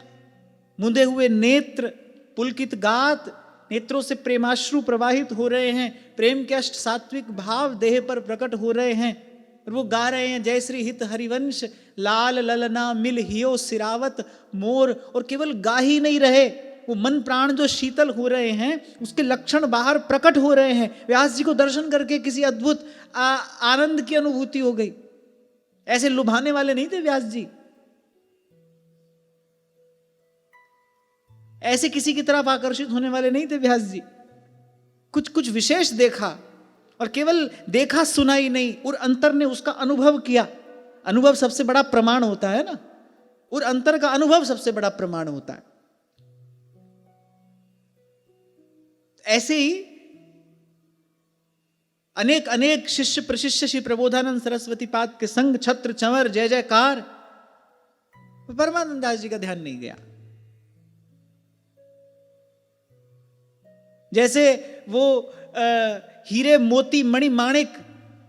मुंदे हुए नेत्र, पुलकित गात, नेत्रों से प्रेमाश्रु प्रवाहित हो रहे हैं, प्रेम के अष्ट सात्विक भाव देह पर प्रकट हो रहे हैं, और वो गा रहे हैं, जय श्री हित हरिवंश, लाल ललना मिल हियो सिरावत मोर। और केवल गा ही नहीं रहे, वो मन प्राण जो शीतल हो रहे हैं, उसके लक्षण बाहर प्रकट हो रहे हैं। व्यास जी को दर्शन करके किसी अद्भुत आनंद की अनुभूति हो गई। ऐसे लुभाने वाले नहीं थे व्यास जी, ऐसे किसी की तरफ आकर्षित होने वाले नहीं थे व्यास जी। कुछ कुछ विशेष देखा, और केवल देखा सुना ही नहीं, और अंतर ने उसका अनुभव किया। अनुभव सबसे बड़ा प्रमाण होता है ना, और अंतर का अनुभव सबसे बड़ा प्रमाण होता है। ऐसे ही अनेक अनेक शिष्य प्रशिष्य श्री प्रबोधानंद सरस्वती पाद के संग, छत्र चंवर, जय जयकार। परमानंद दास जी का ध्यान नहीं गया। जैसे वो हीरे मोती मणि माणिक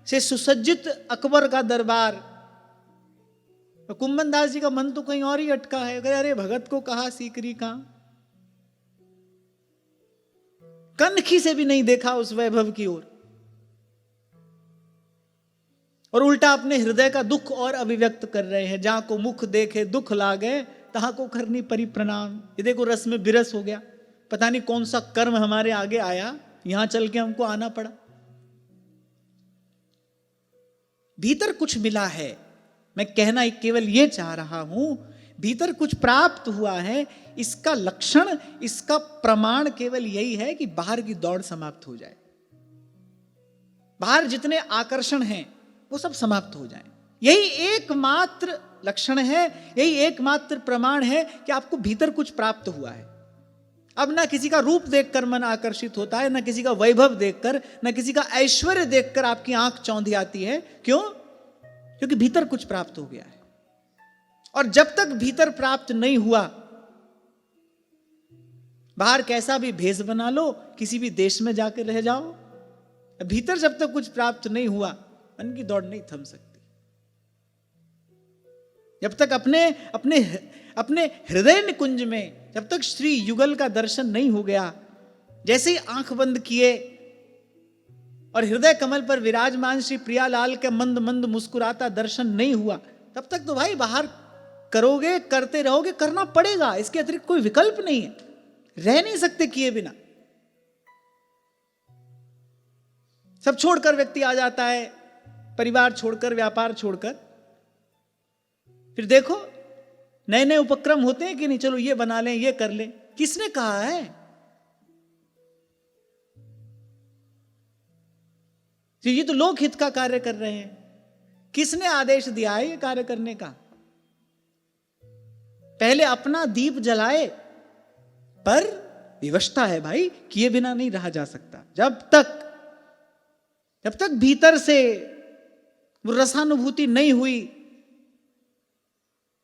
से सुसज्जित अकबर का दरबार, कुंभन दास जी का मन तो कहीं और ही अटका है। अरे भगत को कहा सीकरी का, कनखी से भी नहीं देखा उस वैभव की ओर, और उल्टा अपने हृदय का दुख और अभिव्यक्त कर रहे हैं। जहां को मुख देखे दुख लागे, तहां को करनी परी प्रणाम। ये देखो, रस में बिरस हो गया। पता नहीं कौन सा कर्म हमारे आगे आया, यहां चल के हमको आना पड़ा। भीतर कुछ मिला है, मैं कहना केवल ये चाह रहा हूं, भीतर कुछ प्राप्त हुआ है। इसका लक्षण, इसका प्रमाण केवल यही है कि बाहर की दौड़ समाप्त हो जाए, बाहर जितने आकर्षण हैं वो सब समाप्त हो जाएं। यही एकमात्र लक्षण है, यही एकमात्र प्रमाण है कि आपको भीतर कुछ प्राप्त हुआ है। अब ना किसी का रूप देखकर मन आकर्षित होता है, ना किसी का वैभव देखकर, ना किसी का ऐश्वर्य देखकर आपकी आंख चौंधी आती है। क्यों? क्योंकि भीतर कुछ प्राप्त हो गया है। और जब तक भीतर प्राप्त नहीं हुआ, बाहर कैसा भी भेष बना लो, किसी भी देश में जाकर रह जाओ, भीतर जब तक कुछ प्राप्त नहीं हुआ, मन की दौड़ नहीं थम सकती। जब तक अपने हृदय निकुंज में जब तक श्री युगल का दर्शन नहीं हो गया, जैसे ही आंख बंद किए और हृदय कमल पर विराजमान श्री प्रियालाल के मंद मंद मुस्कुराता दर्शन नहीं हुआ, तब तक तो भाई बाहर करोगे, करते रहोगे, करना पड़ेगा। इसके अतिरिक्त कोई विकल्प नहीं है, रह नहीं सकते किए बिना। सब छोड़कर व्यक्ति आ जाता है, परिवार छोड़कर, व्यापार छोड़कर। फिर देखो नए नए उपक्रम होते हैं कि नहीं, चलो ये बना लें, ये कर लें। किसने कहा है? ये तो लोक हित का कार्य कर रहे हैं। किसने आदेश दिया है ये कार्य करने का? पहले अपना दीप जलाए, पर विवशता है भाई, किए बिना नहीं रहा जा सकता। जब तक भीतर से वो रसानुभूति नहीं हुई,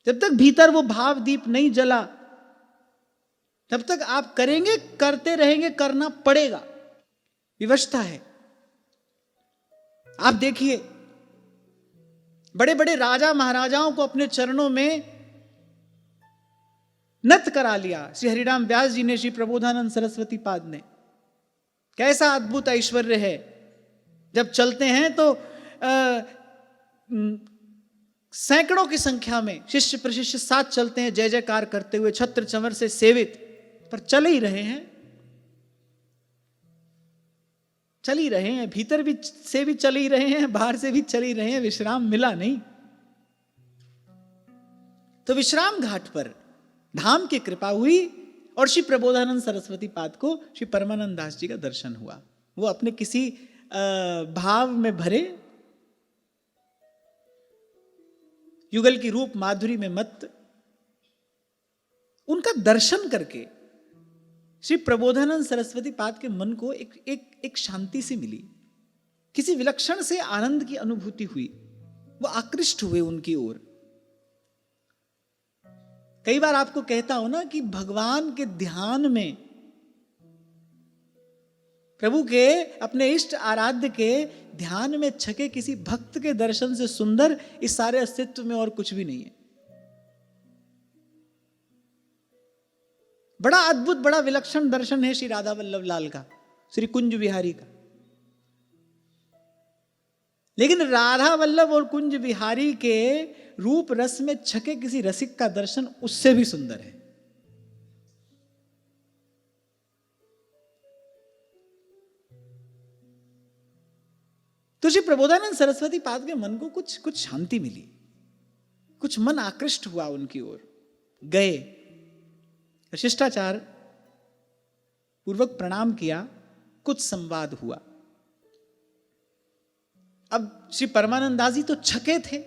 जब तक भीतर वो भाव दीप नहीं जला, तब तक आप करेंगे, करते रहेंगे, करना पड़ेगा, विवशता है। आप देखिए, बड़े बड़े राजा महाराजाओं को अपने चरणों में नत करा लिया श्री हरिराम व्यास जी ने, श्री प्रबोधानंद सरस्वती पाद ने। कैसा अद्भुत ऐश्वर्य है। जब चलते हैं तो सैकड़ों की संख्या में शिष्य प्रशिष्य साथ चलते हैं, जय जयकार करते हुए, छत्र चंवर से सेवित, पर चल ही रहे हैं, चल ही रहे हैं, भीतर भी से भी चल ही रहे हैं, बाहर से भी चल ही रहे हैं, विश्राम मिला नहीं। तो विश्राम घाट पर धाम की कृपा हुई और श्री प्रबोधानंद सरस्वती पाद को श्री परमानंद दास जी का दर्शन हुआ। वो अपने किसी भाव में भरे, युगल की रूप माधुरी में मत, उनका दर्शन करके श्री प्रबोधानंद सरस्वती पाद के मन को एक शांति सी मिली, किसी विलक्षण से आनंद की अनुभूति हुई। वो आकृष्ट हुए उनकी ओर। कई बार आपको कहता हूं ना कि भगवान के ध्यान में, प्रभु के अपने इष्ट आराध्य के ध्यान में छके किसी भक्त के दर्शन से सुंदर इस सारे अस्तित्व में और कुछ भी नहीं है। बड़ा अद्भुत, बड़ा विलक्षण दर्शन है श्री राधा वल्लभ लाल का, श्री कुंज बिहारी का। लेकिन राधा वल्लभ और कुंज बिहारी के रूप रस में छके किसी रसिक का दर्शन उससे भी सुंदर है। तो श्री प्रबोधानंद सरस्वती पाद के मन को कुछ शांति मिली, कुछ मन आकृष्ट हुआ उनकी ओर। गए, शिष्टाचार पूर्वक प्रणाम किया, कुछ संवाद हुआ। अब श्री परमानंद दास जी तो छके थे,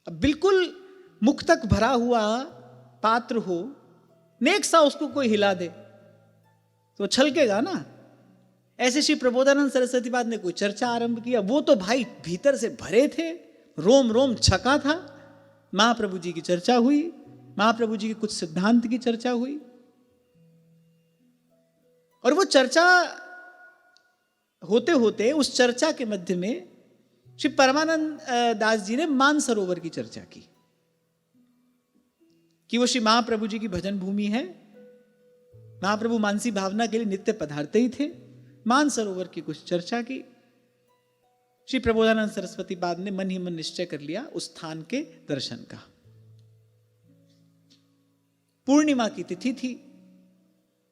अब बिल्कुल मुख तक भरा हुआ पात्र हो, नेक सा उसको कोई हिला दे तो छलकेगा ना। ऐसे श्री प्रबोधानंद सरस्वती पाद ने कोई चर्चा आरंभ किया। वो तो भाई भीतर से भरे थे, रोम रोम छका था। महाप्रभु जी की चर्चा हुई, महाप्रभु जी के कुछ सिद्धांत की चर्चा हुई, और वो चर्चा होते होते उस चर्चा के मध्य में श्री परमानंद दास जी ने मानसरोवर की चर्चा की कि वो श्री महाप्रभु जी की भजन भूमि है। महाप्रभु मानसी भावना के लिए नित्य पधारते ही थे। मानसरोवर की कुछ चर्चा की। श्री प्रबोधानंद सरस्वती पाद ने मन ही मन निश्चय कर लिया उस स्थान के दर्शन का। पूर्णिमा की तिथि थी,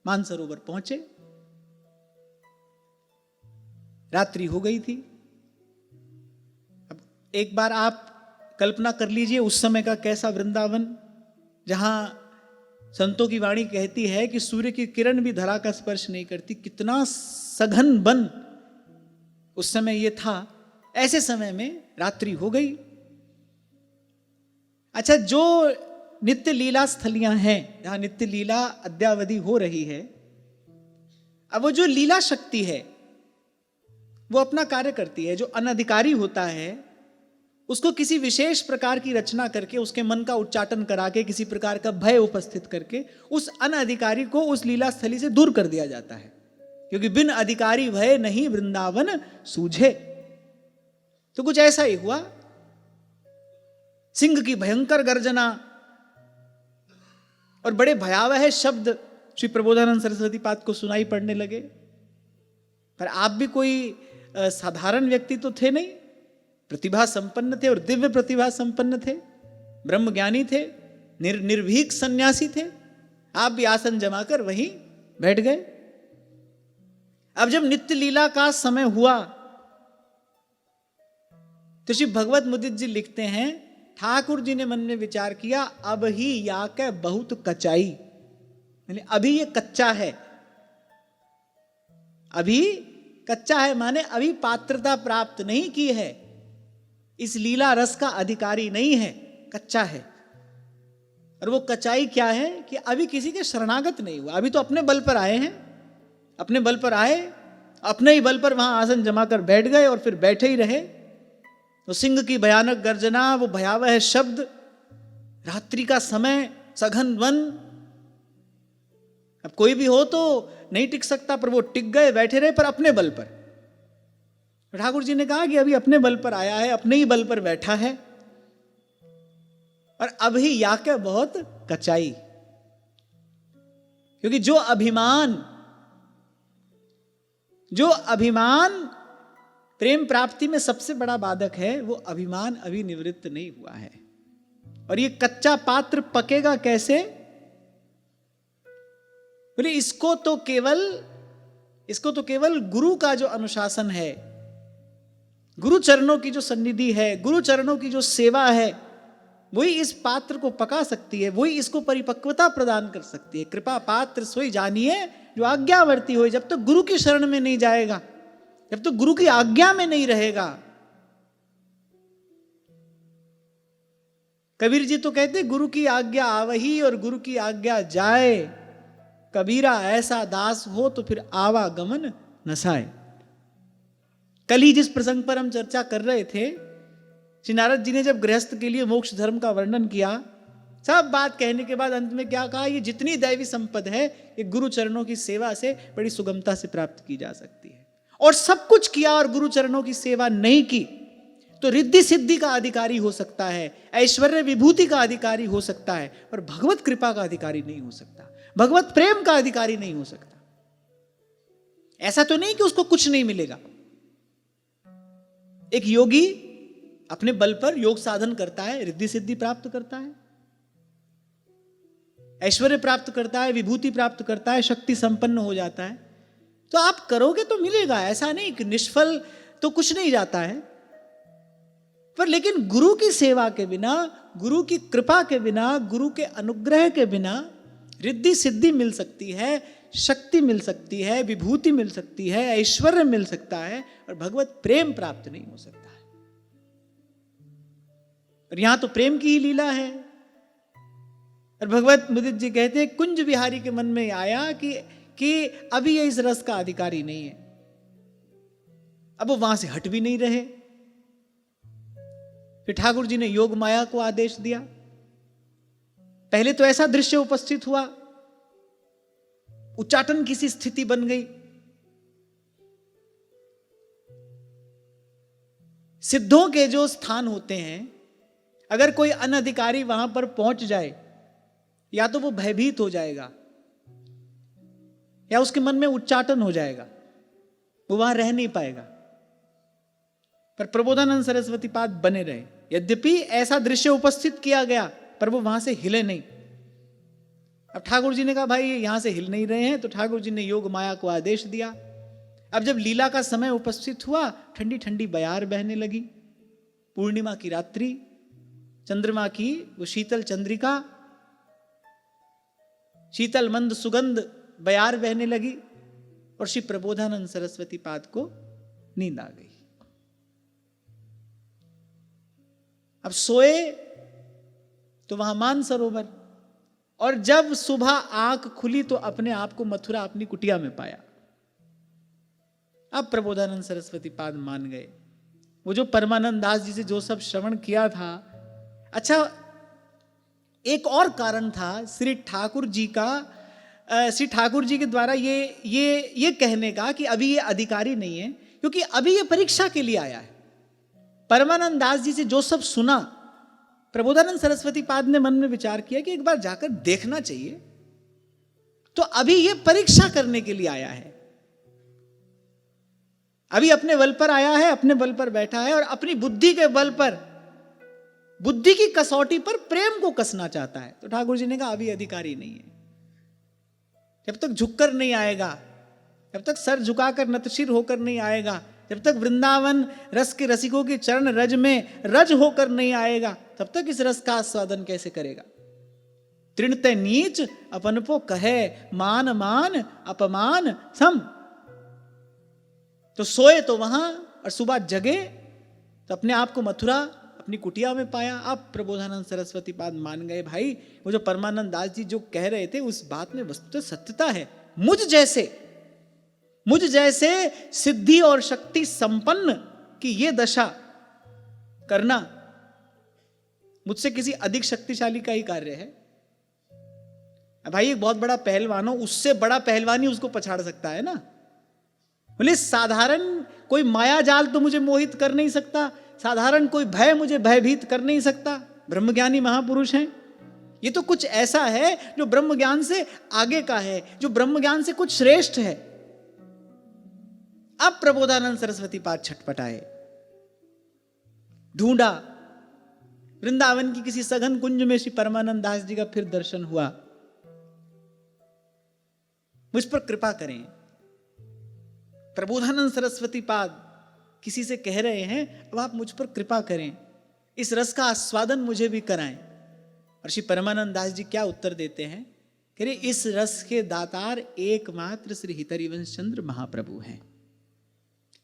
मानसरोवर पहुंचे, रात्रि हो गई थी। अब एक बार आप कल्पना कर लीजिए उस समय का कैसा वृंदावन, जहां संतों की वाणी कहती है कि सूर्य की किरण भी धरा का स्पर्श नहीं करती। कितना सघन वन उस समय ये था। ऐसे समय में रात्रि हो गई। अच्छा, जो नित्य लीला स्थलियां हैं, जहां नित्य लीला अद्यावधि हो रही है, अब वो जो लीला शक्ति है वो अपना कार्य करती है। जो अनधिकारी होता है उसको किसी विशेष प्रकार की रचना करके, उसके मन का उच्चाटन करा के, किसी प्रकार का भय उपस्थित करके उस अनधिकारी को उस लीला स्थली से दूर कर दिया जाता है। क्योंकि बिन अधिकारी भय नहीं वृंदावन सूझे। तो कुछ ऐसा ही हुआ। सिंह की भयंकर गर्जना और बड़े भयावह शब्द श्री प्रबोधानंद सरस्वती पाद को सुनाई पड़ने लगे। पर आप भी कोई साधारण व्यक्ति तो थे नहीं, प्रतिभा संपन्न थे और दिव्य प्रतिभा संपन्न थे, ब्रह्म ज्ञानी थे, निर्भीक सन्यासी थे। आप भी आसन जमाकर वहीं बैठ गए। अब जब नित्य लीला का समय हुआ तो श्री भगवत मुदित जी लिखते हैं, ठाकुर जी ने मन में विचार किया, अब ही या के बहुत कचाई, अभी ये कच्चा है। अभी कच्चा है माने अभी पात्रता प्राप्त नहीं की है, इस लीला रस का अधिकारी नहीं है, कच्चा है। और वो कच्चाई क्या है कि अभी किसी के शरणागत नहीं हुआ। अभी तो अपने बल पर आए हैं, अपने बल पर आए, अपने ही बल पर वहां आसन जमा कर बैठ गए और फिर बैठे ही रहे। तो सिंह की भयानक गर्जना, वो भयावह शब्द, रात्रि का समय, सघन वन, अब कोई भी हो तो नहीं टिक सकता, पर वो टिक गए, बैठे रहे, पर अपने बल पर। ठाकुर जी ने कहा कि अभी अपने बल पर आया है, अपने ही बल पर बैठा है, और अभी याके बहुत कचाई। क्योंकि जो अभिमान प्रेम प्राप्ति में सबसे बड़ा बाधक है, वो अभिमान अभी निवृत्त नहीं हुआ है। और ये कच्चा पात्र पकेगा कैसे? बोले इसको तो केवल गुरु का जो अनुशासन है, गुरु चरणों की जो सन्निधि है, गुरु चरणों की जो सेवा है, वही इस पात्र को पका सकती है, वही इसको परिपक्वता प्रदान कर सकती है। कृपा पात्र सोई जानिए जो आज्ञावर्ती हो। जब तक गुरु की शरण में नहीं जाएगा, जब तक गुरु की आज्ञा में नहीं रहेगा। कबीर जी तो कहते गुरु की आज्ञा आवही और गुरु की आज्ञा जाए, कबीरा ऐसा दास हो तो फिर आवागमन नसाए। कल ही जिस प्रसंग पर हम चर्चा कर रहे थे, श्री नारद जी ने जब गृहस्थ के लिए मोक्ष धर्म का वर्णन किया, सब बात कहने के बाद अंत में क्या कहा? ये जितनी दैवी संपद है, ये गुरु चरणों की सेवा से बड़ी सुगमता से प्राप्त की जा सकती है। और सब कुछ किया और गुरु चरणों की सेवा नहीं की तो रिद्धि सिद्धि का अधिकारी हो सकता है, ऐश्वर्य विभूति का अधिकारी हो सकता है, पर भगवत कृपा का अधिकारी नहीं हो सकता, भगवत प्रेम का अधिकारी नहीं हो सकता। ऐसा तो नहीं कि उसको कुछ नहीं मिलेगा। एक योगी अपने बल पर योग साधन करता है, रिद्धि सिद्धि प्राप्त करता है, ऐश्वर्य प्राप्त करता है, विभूति प्राप्त करता है, शक्ति संपन्न हो जाता है। तो आप करोगे तो मिलेगा, ऐसा नहीं कि निष्फल तो कुछ नहीं जाता है। पर लेकिन गुरु की सेवा के बिना, गुरु की कृपा के बिना, गुरु के अनुग्रह के बिना रिद्धि सिद्धि मिल सकती है, शक्ति मिल सकती है, विभूति मिल सकती है, ऐश्वर्य मिल सकता है, और भगवत प्रेम प्राप्त नहीं हो सकता है। और यहां तो प्रेम की ही लीला है। और भगवत मुदित जी कहते हैं कुंज बिहारी के मन में आया कि अभी ये इस रस का अधिकारी नहीं है, अब वो वहां से हट भी नहीं रहे। फिर ठाकुर जी ने योग माया को आदेश दिया। पहले तो ऐसा दृश्य उपस्थित हुआ, उच्चाटन की सी स्थिति बन गई। सिद्धों के जो स्थान होते हैं, अगर कोई अनधिकारी वहां पर पहुंच जाए, या तो वो भयभीत हो जाएगा या उसके मन में उच्चाटन हो जाएगा, वो वहां रह नहीं पाएगा। पर प्रबोधानंद सरस्वती पाद बने रहे। यद्यपि ऐसा दृश्य उपस्थित किया गया, पर वो वहां से हिले नहीं। अब ठाकुर जी ने कहा भाई यहां से हिल नहीं रहे हैं, तो ठाकुर जी ने योग माया को आदेश दिया। अब जब लीला का समय उपस्थित हुआ, ठंडी ठंडी बयार बहने लगी। पूर्णिमा की रात्रि, चंद्रमा की वो शीतल चंद्रिका, शीतल मंद सुगंध बयार बहने लगी, और श्री प्रबोधानंद सरस्वती पाद को नींद आ गई। अब सोए तो वहां मानसरोवर, और जब सुबह आंख खुली तो अपने आप को मथुरा अपनी कुटिया में पाया। अब प्रबोधानंद सरस्वती पाद मान गए। वो जो परमानंद दास जी से जो सब श्रवण किया था, अच्छा एक और कारण था श्री ठाकुर जी के द्वारा ये कहने का कि अभी ये अधिकारी नहीं है, क्योंकि अभी ये परीक्षा के लिए आया है। परमानंद दास जी से जो सब सुना, प्रबोधानंद सरस्वती पाद ने मन में विचार किया कि एक बार जाकर देखना चाहिए। तो अभी ये परीक्षा करने के लिए आया है, अभी अपने बल पर आया है, अपने बल पर बैठा है, और अपनी बुद्धि के बल पर, बुद्धि की कसौटी पर प्रेम को कसना चाहता है। तो ठाकुर जी ने कहा अभी अधिकारी नहीं है। जब तक झुककर नहीं आएगा, जब तक सर झुकाकर नतशिर होकर नहीं आएगा, जब तक वृंदावन रस के रसिकों के चरण रज में रज होकर नहीं आएगा, तब तक इस रस का आस्वादन कैसे करेगा। तृणते नीच अपन को कहे, मान मान अपमान सम। तो सोए तो वहां, और सुबह जगे तो अपने आप को मथुरा अपनी कुटिया में पाया। अब प्रबोधानंद सरस्वती पाद मान गए भाई, वो जो परमानंद दास जी जो कह रहे थे उस बात में वस्तुतः सत्यता है। मुझ जैसे सिद्धि और शक्ति संपन्न की ये दशा करना मुझसे किसी अधिक शक्तिशाली का ही कार्य है। अब भाई एक बहुत बड़ा पहलवान हो, उससे बड़ा पहलवान ही उसको पछाड़ सकता है ना। बोले साधारण कोई माया जाल तो मुझे मोहित कर नहीं सकता, साधारण कोई भय मुझे भयभीत कर नहीं सकता। ब्रह्मज्ञानी महापुरुष हैं, ये तो कुछ ऐसा है जो ब्रह्म ज्ञान से आगे का है, जो ब्रह्म ज्ञान से कुछ श्रेष्ठ है। अब प्रबोधानंद सरस्वती पाद छटपटाए, ढूंढा। वृंदावन की किसी सघन कुंज में श्री परमानंद दास जी का फिर दर्शन हुआ। मुझ पर कृपा करें, प्रबोधानंद सरस्वती पाद किसी से कह रहे हैं, अब आप मुझ पर कृपा करें, इस रस का आस्वादन मुझे भी कराएं। और श्री परमानंद दास जी क्या उत्तर देते हैं? कह रहे इस रस के दातार एकमात्र श्री हितरिवंश चंद्र महाप्रभु हैं।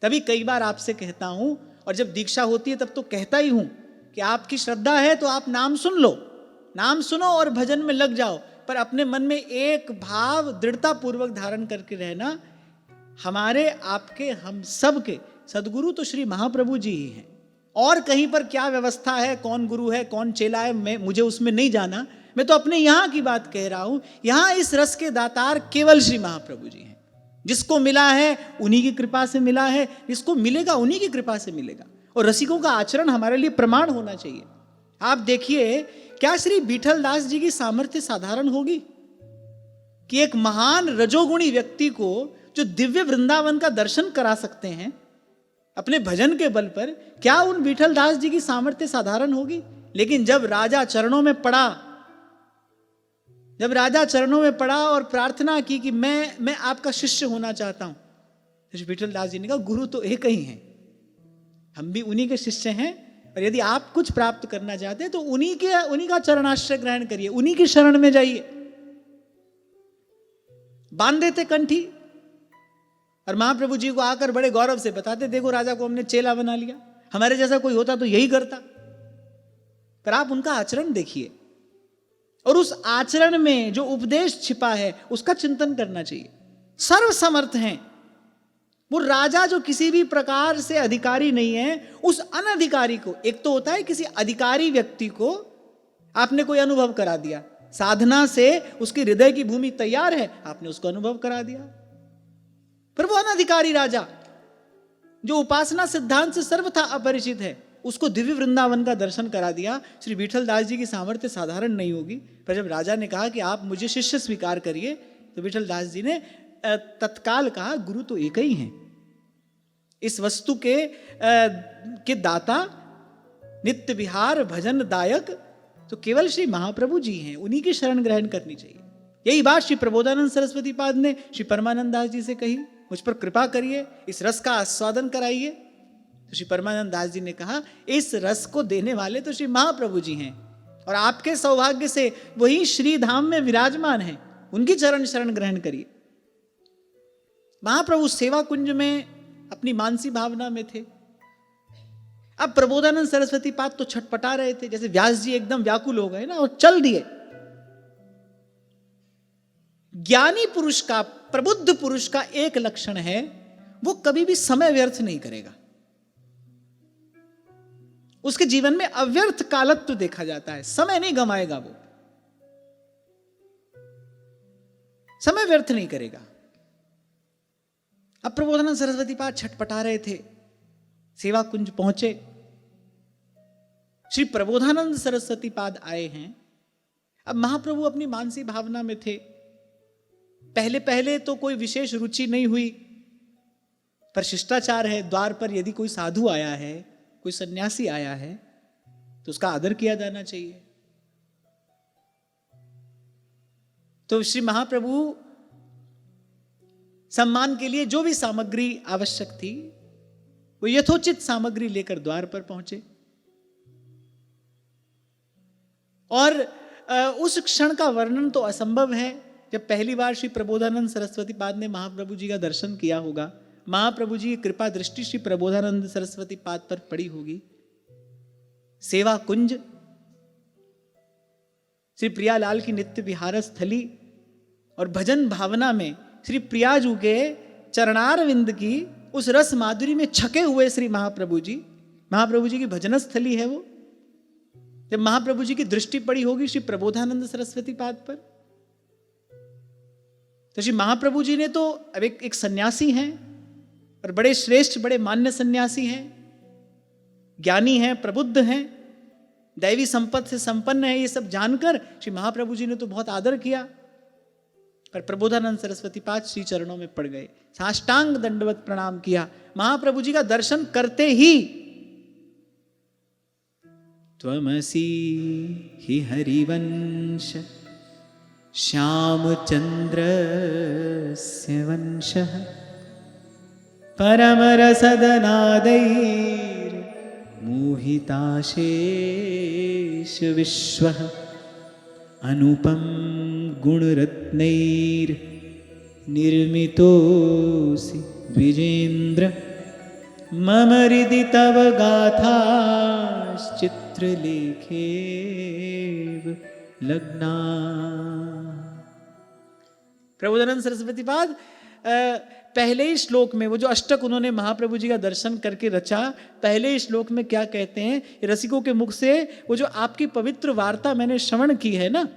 तभी कई बार आपसे कहता हूं, और जब दीक्षा होती है तब तो कहता ही हूं कि आपकी श्रद्धा है तो आप नाम सुन लो, नाम सुनो और भजन में लग जाओ, पर अपने मन में एक भाव दृढ़ता पूर्वक धारण करके रहना, हमारे आपके हम सब के सदगुरु तो श्री महाप्रभु जी ही हैं। और कहीं पर क्या व्यवस्था है, कौन गुरु है, कौन चेला है, मुझे उसमें नहीं जाना। मैं तो अपने यहां की बात कह रहा हूं। यहां इस रस के दातार केवल श्री महाप्रभु जी हैं। जिसको मिला है उन्हीं की कृपा से मिला है, जिसको मिलेगा उन्हीं की कृपा से मिलेगा। और रसिकों का आचरण हमारे लिए प्रमाण होना चाहिए। आप देखिए, क्या श्री बीठल दास जी की सामर्थ्य साधारण होगी कि एक महान रजोगुणी व्यक्ति को जो दिव्य वृंदावन का दर्शन करा सकते हैं अपने भजन के बल पर, क्या उन बीठल दास जी की सामर्थ्य साधारण होगी? लेकिन जब राजा चरणों में पड़ा, जब राजा चरणों में पड़ा और प्रार्थना की कि मैं आपका शिष्य होना चाहता हूं, तो बीठल दास जी ने कहा गुरु तो एक ही हैं, हम भी उन्हीं के शिष्य हैं, और यदि आप कुछ प्राप्त करना चाहते हैं तो उन्हीं का चरणाश्रय ग्रहण करिए, उन्हीं की शरण में जाइए। बांध देते कंठी और महाप्रभु जी को आकर बड़े गौरव से बताते, देखो राजा को हमने चेला बना लिया, हमारे जैसा कोई होता तो यही करता। पर आप उनका आचरण देखिए, और उस आचरण में जो उपदेश छिपा है उसका चिंतन करना चाहिए। सर्वसमर्थ हैं वो राजा, जो किसी भी प्रकार से अधिकारी नहीं है, उस अनधिकारी को, एक तो होता है किसी अधिकारी व्यक्ति को आपने कोई अनुभव करा दिया, साधना से उसके हृदय की भूमि तैयार है, आपने उसको अनुभव करा दिया। पर वो अनधिकारी राजा जो उपासना सिद्धांत से सर्वथा अपरिचित है, उसको दिव्य वृंदावन का दर्शन करा दिया। श्री बीठल दास जी की सामर्थ्य साधारण नहीं होगी। पर जब राजा ने कहा कि आप मुझे शिष्य स्वीकार करिए, तो बीठल दास जी ने तत्काल कहा गुरु तो एक ही हैं, इस वस्तु के दाता, नित्य विहार भजन दायक तो केवल श्री महाप्रभु जी हैं, उन्हीं की शरण ग्रहण करनी चाहिए। यही बात श्री प्रबोधानंद सरस्वती पाद ने श्री परमानंद दास जी से कही, मुझ पर कृपा करिए, इस रस का आस्वादन कराइए। तो श्री परमानंद दास जी ने कहा इस रस को देने वाले तो श्री महाप्रभु जी हैं, और आपके सौभाग्य से वही श्री धाम में विराजमान हैं, उनकी चरण शरण ग्रहण करिए। महाप्रभु सेवा कुंज में अपनी मानसी भावना में थे। अब प्रबोधानंद सरस्वती पाद तो छटपटा रहे थे, जैसे व्यास जी एकदम व्याकुल हो गए ना और चल दिए। ज्ञानी पुरुष का, प्रबुद्ध पुरुष का एक लक्षण है, वो कभी भी समय व्यर्थ नहीं करेगा। उसके जीवन में अव्यर्थ कालत्व देखा जाता है, समय नहीं गंवाएगा, वो समय व्यर्थ नहीं करेगा। अब प्रबोधानंद सरस्वती पाद छटपटा रहे थे, सेवा कुंज पहुंचे, श्री प्रबोधानंद सरस्वती पाद आए हैं। अब महाप्रभु अपनी मानसी भावना में थे। पहले पहले तो कोई विशेष रुचि नहीं हुई, पर शिष्टाचार है, द्वार पर यदि कोई साधु आया है, कोई सन्यासी आया है, तो उसका आदर किया जाना चाहिए। तो श्री महाप्रभु सम्मान के लिए जो भी सामग्री आवश्यक थी, वो यथोचित सामग्री लेकर द्वार पर पहुंचे। और उस क्षण का वर्णन तो असंभव है, जब पहली बार श्री प्रबोधानंद सरस्वती पाद ने महाप्रभु जी का दर्शन किया होगा। महाप्रभु जी की कृपा दृष्टि श्री प्रबोधानंद सरस्वती पाद पर पड़ी होगी। सेवा कुंज, श्री प्रियालाल की नित्य विहार स्थली, और भजन भावना में श्री प्रियाजू के चरणारविंद की उस रस माधुरी में छके हुए श्री महाप्रभु जी की भजन स्थली है वो। जब महाप्रभु जी की दृष्टि पड़ी होगी श्री प्रबोधानंद सरस्वती पाद पर, तो श्री महाप्रभु जी ने तो अब एक सन्यासी हैं और बड़े श्रेष्ठ, बड़े मान्य सन्यासी हैं, ज्ञानी हैं, प्रबुद्ध हैं, दैवी संपत्ति से संपन्न है, ये सब जानकर श्री महाप्रभु जी ने तो बहुत आदर किया। पर प्रबोधानंद सरस्वती पाद श्री चरणों में पड़ गए, साष्टांग दंडवत प्रणाम किया। महाप्रभु जी का दर्शन करते ही त्वमसि हि हरिवंश श्यामचन्द्रस्य वंशः परमरसदनादैर्मोहिताशेष विश्वः अनुपम गुणरत्नैर्निर्मितोऽसि द्विजेन्द्र मम हृदि तव गाथाश्चित्रलेखेव लग्ना। प्रबोधानंद सरस्वती पाद पहले ही श्लोक में, वो जो अष्टक उन्होंने महाप्रभु जी का दर्शन करके रचा, पहले ही श्लोक में क्या कहते हैं, रसिकों के मुख से वो जो आपकी पवित्र वार्ता मैंने श्रवण की है ना,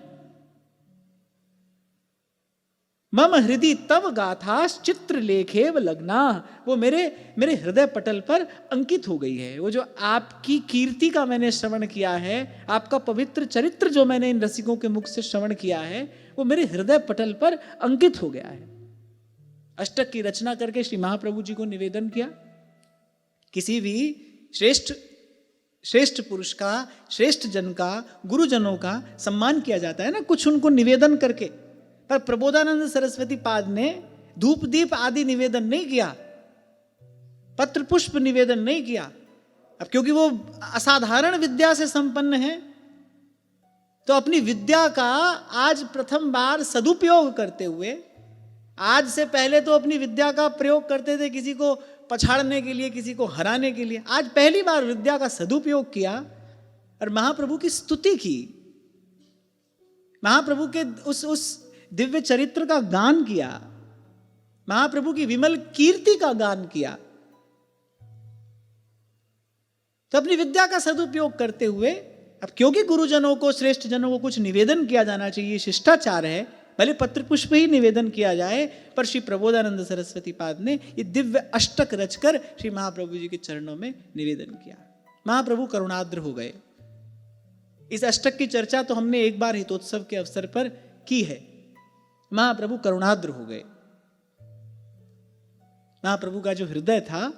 मम हृदय तव गाथास चित्र लेखेव लग्ना, वो मेरे हृदय पटल पर अंकित हो गई है। वो जो आपकी कीर्ति का मैंने श्रवण किया है, आपका पवित्र चरित्र जो मैंने इन रसिकों के मुख से श्रवण किया है, वो मेरे हृदय पटल पर अंकित हो गया है। अष्टक की रचना करके श्री महाप्रभु जी को निवेदन किया। किसी भी श्रेष्ठ पुरुष का, श्रेष्ठ जन का, गुरुजनों का सम्मान किया जाता है ना, कुछ उनको निवेदन करके। पर प्रबोधानंद सरस्वती पाद ने धूप दीप आदि निवेदन नहीं किया, पत्र पुष्प निवेदन नहीं किया। अब क्योंकि वो असाधारण विद्या से संपन्न है, तो अपनी विद्या का आज प्रथम बार सदुपयोग करते हुए, आज से पहले तो अपनी विद्या का प्रयोग करते थे किसी को पछाड़ने के लिए, किसी को हराने के लिए, आज पहली बार विद्या का सदुपयोग किया और महाप्रभु की स्तुति की, महाप्रभु के उस दिव्य चरित्र का गान किया, महाप्रभु की विमल कीर्ति का गान किया। तो अपनी विद्या का सदुपयोग करते हुए, अब क्योंकि गुरुजनों को, श्रेष्ठ जनों को कुछ निवेदन किया जाना चाहिए, शिष्टाचार है, भले पत्र पुष्प ही निवेदन किया जाए, पर श्री प्रबोधानंद सरस्वती पाद ने ये दिव्य अष्टक रचकर श्री महाप्रभु जी के चरणों में निवेदन किया। महाप्रभु करुणाद्र हो गए। इस अष्टक की चर्चा तो हमने एक बार हितोत्सव के अवसर पर की है। महाप्रभु करुणाद्र हो गए। महाप्रभु का जो हृदय था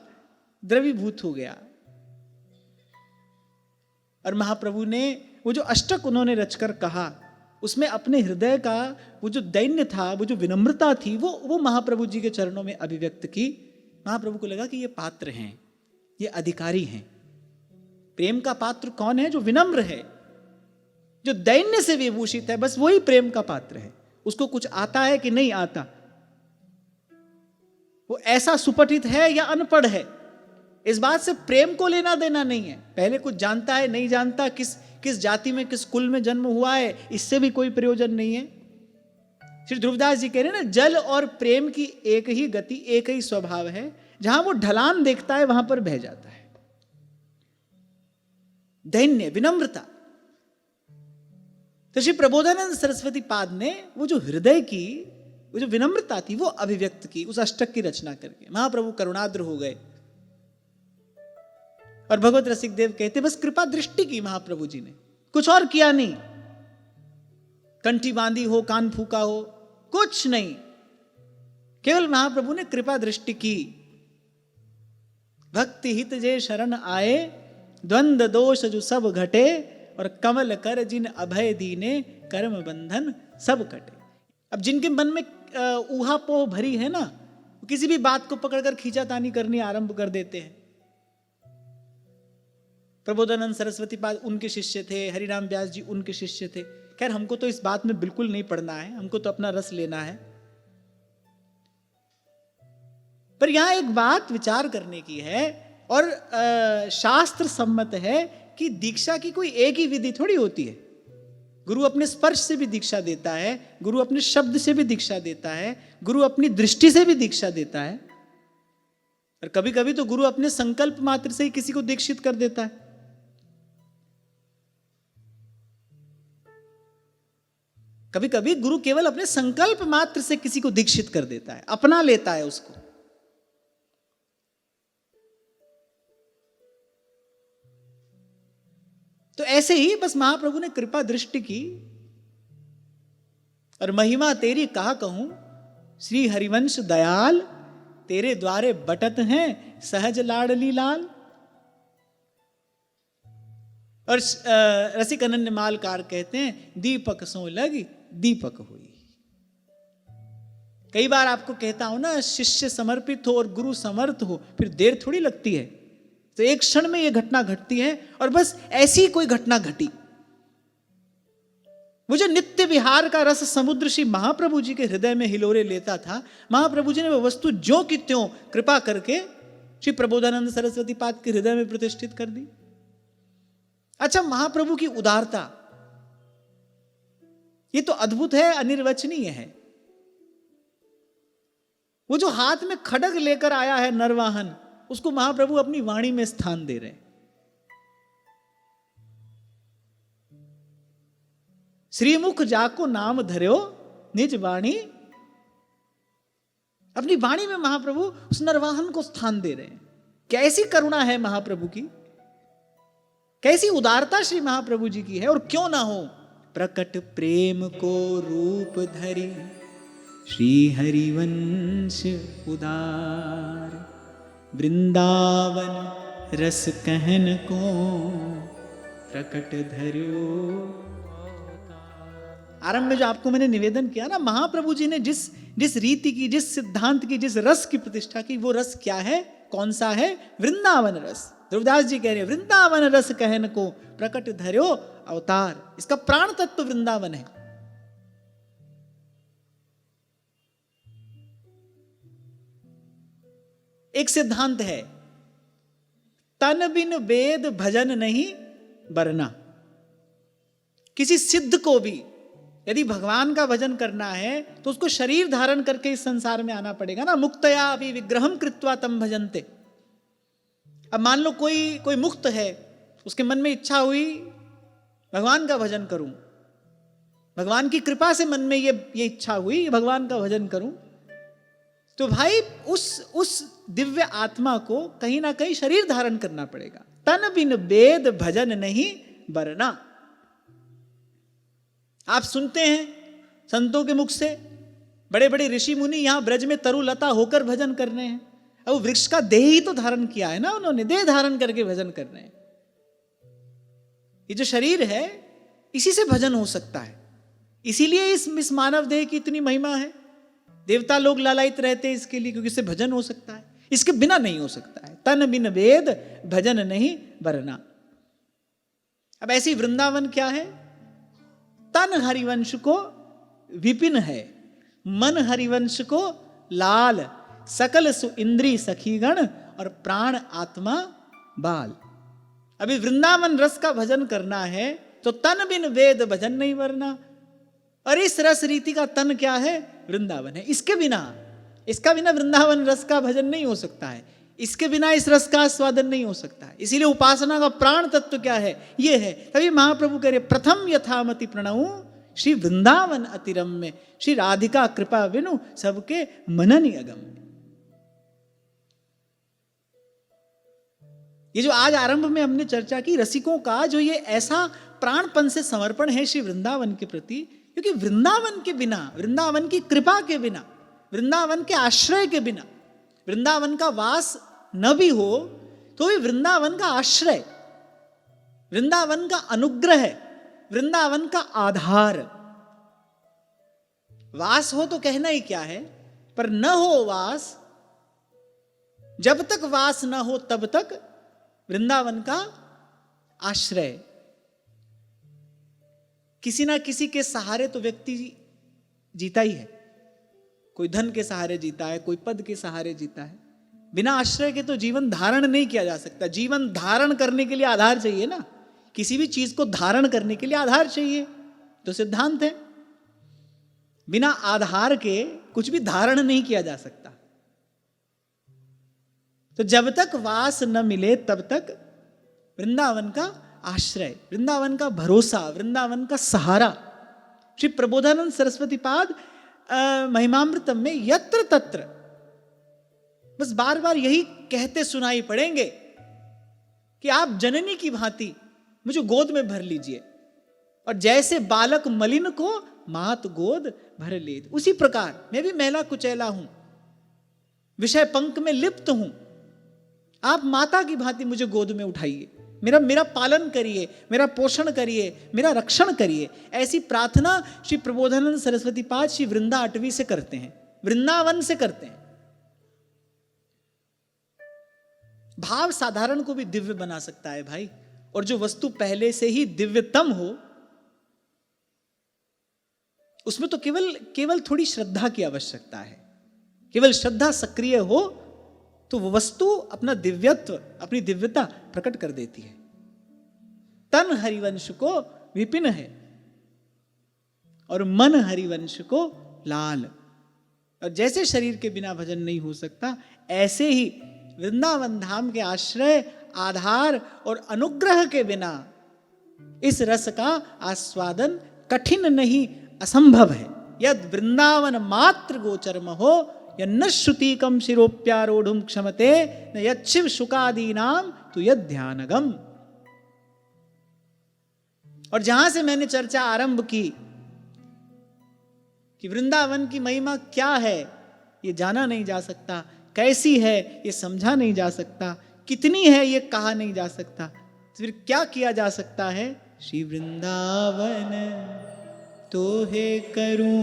द्रवीभूत हो गया और महाप्रभु ने वो जो अष्टक उन्होंने रचकर कहा, उसमें अपने हृदय का वो जो दैन्य था, वो जो विनम्रता थी, वो महाप्रभु जी के चरणों में अभिव्यक्त की। महाप्रभु को लगा कि ये पात्र हैं, ये अधिकारी हैं। प्रेम का पात्र कौन है? जो विनम्र है, जो दैन्य से विभूषित है, बस वही प्रेम का पात्र है। उसको कुछ आता है कि नहीं आता, वो ऐसा सुपठित है या अनपढ़ है, इस बात से प्रेम को लेना देना नहीं है। पहले कुछ जानता है नहीं जानता, किस जाति में, किस कुल में जन्म हुआ है, इससे भी कोई प्रयोजन नहीं है। श्री ध्रुवदास जी कह रहे हैं ना, जल और प्रेम की एक ही गति, एक ही स्वभाव है, जहां वो ढलान देखता है वहां पर बह जाता है। दैन्य, विनम्रता। तो श्री प्रबोधानंद सरस्वती पाद ने वो जो हृदय की वो जो विनम्रता थी वो अभिव्यक्त की उस अष्टक की रचना करके। महाप्रभु करुणाद्र हो गए और भगवत रसिक देव कहते बस कृपा दृष्टि की महाप्रभु जी ने, कुछ और किया नहीं। कंठी बांधी हो, कान फूका हो, कुछ नहीं, केवल महाप्रभु ने कृपा दृष्टि की। भक्ति हित जे शरण आए, द्वंद्व दोष जो सब घटे, और कमल कर जिन अभय दीने, कर्म बंधन सब कटे। अब जिनके मन में ऊहापोह भरी है ना, किसी भी बात को पकड़कर खींचातानी करनी आरंभ कर देते हैं। प्रबोधानंद सरस्वती पाद उनके शिष्य थे, हरिराम व्यास जी उनके शिष्य थे। खैर हमको तो इस बात में बिल्कुल नहीं पढ़ना है, हमको तो अपना रस लेना है। पर यहां एक बात विचार करने की है और शास्त्र सम्मत है कि दीक्षा की कोई एक ही विधि थोड़ी होती है। गुरु अपने स्पर्श से भी दीक्षा देता है, गुरु अपने शब्द से भी दीक्षा देता है, गुरु अपनी दृष्टि से भी दीक्षा देता है, और कभी कभी तो गुरु अपने संकल्प मात्र से ही किसी को दीक्षित कर देता है। कभी कभी गुरु केवल अपने संकल्प मात्र से किसी को दीक्षित कर देता है, अपना लेता है उसको। तो ऐसे ही बस महाप्रभु ने कृपा दृष्टि की और महिमा तेरी कहा कहूं, श्री हरिवंश दयाल तेरे द्वारे बटत हैं सहज लाडली लाल। और रसिक अनन्य मालकार कहते हैं दीपक सो लगी दीपक हुई। कई बार आपको कहता हूं ना, शिष्य समर्पित हो और गुरु समर्थ हो फिर देर थोड़ी लगती है। तो एक क्षण में यह घटना घटती है और बस ऐसी कोई घटना घटी। वो जो नित्य विहार का रस समुद्र श्री महाप्रभु जी के हृदय में हिलोरे लेता था, महाप्रभु जी ने वो वस्तु ज्यों की त्यों कृपा करके श्री प्रबोधानंद सरस्वती पाद के हृदय में प्रतिष्ठित कर दी। अच्छा, महाप्रभु की उदारता ये तो अद्भुत है, अनिर्वचनीय है। वो जो हाथ में खड्ग लेकर आया है नरवाहन, उसको महाप्रभु अपनी वाणी में स्थान दे रहे हैं। श्रीमुख जाको नाम धर्यो निज वाणी, अपनी वाणी में महाप्रभु उस नरवाहन को स्थान दे रहे हैं। कैसी करुणा है महाप्रभु की, कैसी उदारता श्री महाप्रभु जी की है। और क्यों ना हो, प्रकट प्रेम को रूप धरी श्री हरिवंश उदार, वृंदावन रस कहन को प्रकट धर्यो। आरंभ में जो आपको मैंने निवेदन किया ना, महाप्रभु जी ने जिस रीति की, जिस सिद्धांत की, जिस रस की प्रतिष्ठा की, वो रस क्या है, कौन सा है? वृंदावन रस। ध्रुवदास जी कह रहे हैं वृंदावन रस कहन को प्रकट धर्यो अवतार। इसका प्राण तत्व वृंदावन है। एक सिद्धांत है, तन बिन वेद भजन नहीं बरना। किसी सिद्ध को भी यदि भगवान का भजन करना है तो उसको शरीर धारण करके इस संसार में आना पड़ेगा ना। मुक्तया अभी विग्रहम कृत्वा तम भजन्ते। अब मान लो कोई मुक्त है, उसके मन में इच्छा हुई भगवान का भजन करूं, भगवान की कृपा से मन में ये इच्छा हुई भगवान का भजन करूं, तो भाई उस दिव्य आत्मा को कहीं ना कहीं शरीर धारण करना पड़ेगा। तन बिन वेद भजन नहीं बरना। आप सुनते हैं संतों के मुख से, बड़े बड़े ऋषि मुनि यहां ब्रज में तरुलता होकर भजन कर रहे हैं। अब वो वृक्ष का देह ही तो धारण किया है ना उन्होंने, देह धारण करके भजन कर रहे हैं। ये जो शरीर है इसी से भजन हो सकता है। इसीलिए इस मानव देह की इतनी महिमा है। देवता लोग लालायित रहते हैं इसके लिए, क्योंकि इससे भजन हो सकता है, इसके बिना नहीं हो सकता है। तन बिन वेद भजन नहीं बरना। अब ऐसी वृंदावन क्या है? तन हरिवंश को विपिन है, मन हरिवंश को लाल, सकल सु इंद्री सखीगण और प्राण आत्मा बाल। अभी वृंदावन रस का भजन करना है तो तन बिन वेद भजन नहीं वरना। और इस रस रीति का तन क्या है? वृंदावन है। इसका बिना वृंदावन रस का भजन नहीं हो सकता है। इसके बिना इस रस का आस्वादन नहीं हो सकता है। इसीलिए उपासना का प्राण तत्व क्या है? ये है। तभी महाप्रभु कह रहे प्रथम यथामति प्रणऊ श्री वृंदावन अतिरम्य, श्री राधिका कृपा विनु सबके मनन अगम। ये जो आज आरंभ में हमने चर्चा की, रसिकों का जो ये ऐसा प्राणपन से समर्पण है श्री वृंदावन के प्रति, क्योंकि वृंदावन के बिना, वृंदावन की कृपा के बिना, वृंदावन के आश्रय के बिना, वृंदावन का वास न भी हो तो भी वृंदावन का आश्रय, वृंदावन का अनुग्रह, वृंदावन का आधार। वास हो तो कहना ही क्या है, पर न हो वास, जब तक वास न हो तब तक वृंदावन का आश्रय। किसी ना किसी के सहारे तो व्यक्ति जीता ही है। कोई धन के सहारे जीता है, कोई पद के सहारे जीता है। बिना आश्रय के तो जीवन धारण नहीं किया जा सकता। जीवन धारण करने के लिए आधार चाहिए ना। किसी भी चीज को धारण करने के लिए आधार चाहिए, तो सिद्धांत है। बिना आधार के कुछ भी धारण नहीं किया जा सकता। तो जब तक वास न मिले तब तक वृंदावन का आश्रय, वृंदावन का भरोसा, वृंदावन का सहारा, श्री प्रबोधानंद सरस्वती पाद महिमामृतम में यत्र तत्र बस बार बार यही कहते सुनाई पड़ेंगे कि आप जननी की भांति मुझे गोद में भर लीजिए, और जैसे बालक मलिन को मात गोद भर ले, उसी प्रकार मैं भी मैला कुचैला हूं, विषय पंख में लिप्त हूं, आप माता की भांति मुझे गोद में उठाइए, मेरा पालन करिए, मेरा पोषण करिए, मेरा रक्षण करिए। ऐसी प्रार्थना श्री प्रबोधानंद सरस्वती पाद श्री वृंदा अटवी से करते हैं, वृंदावन से करते हैं। भाव साधारण को भी दिव्य बना सकता है भाई, और जो वस्तु पहले से ही दिव्यतम हो उसमें तो केवल थोड़ी श्रद्धा की आवश्यकता है। केवल श्रद्धा सक्रिय हो तो वो वस्तु अपना दिव्यत्व, अपनी दिव्यता प्रकट कर देती है। तन हरिवंश को विपिन है और मन हरिवंश को लाल। और जैसे शरीर के बिना भजन नहीं हो सकता, ऐसे ही वृंदावन धाम के आश्रय, आधार और अनुग्रह के बिना इस रस का आस्वादन कठिन नहीं, असंभव है। यद वृंदावन मात्र गोचरम हो यन्न श्रुतिकम शिरोप्यारोढ़ुम क्षमते न यच्छिव शुकादीनाम तु यद ध्यानगम। और जहां से मैंने चर्चा आरंभ की कि वृंदावन की महिमा क्या है ये जाना नहीं जा सकता, कैसी है ये समझा नहीं जा सकता, कितनी है ये कहा नहीं जा सकता, तो फिर क्या किया जा सकता है? श्री वृंदावन तोहे करूं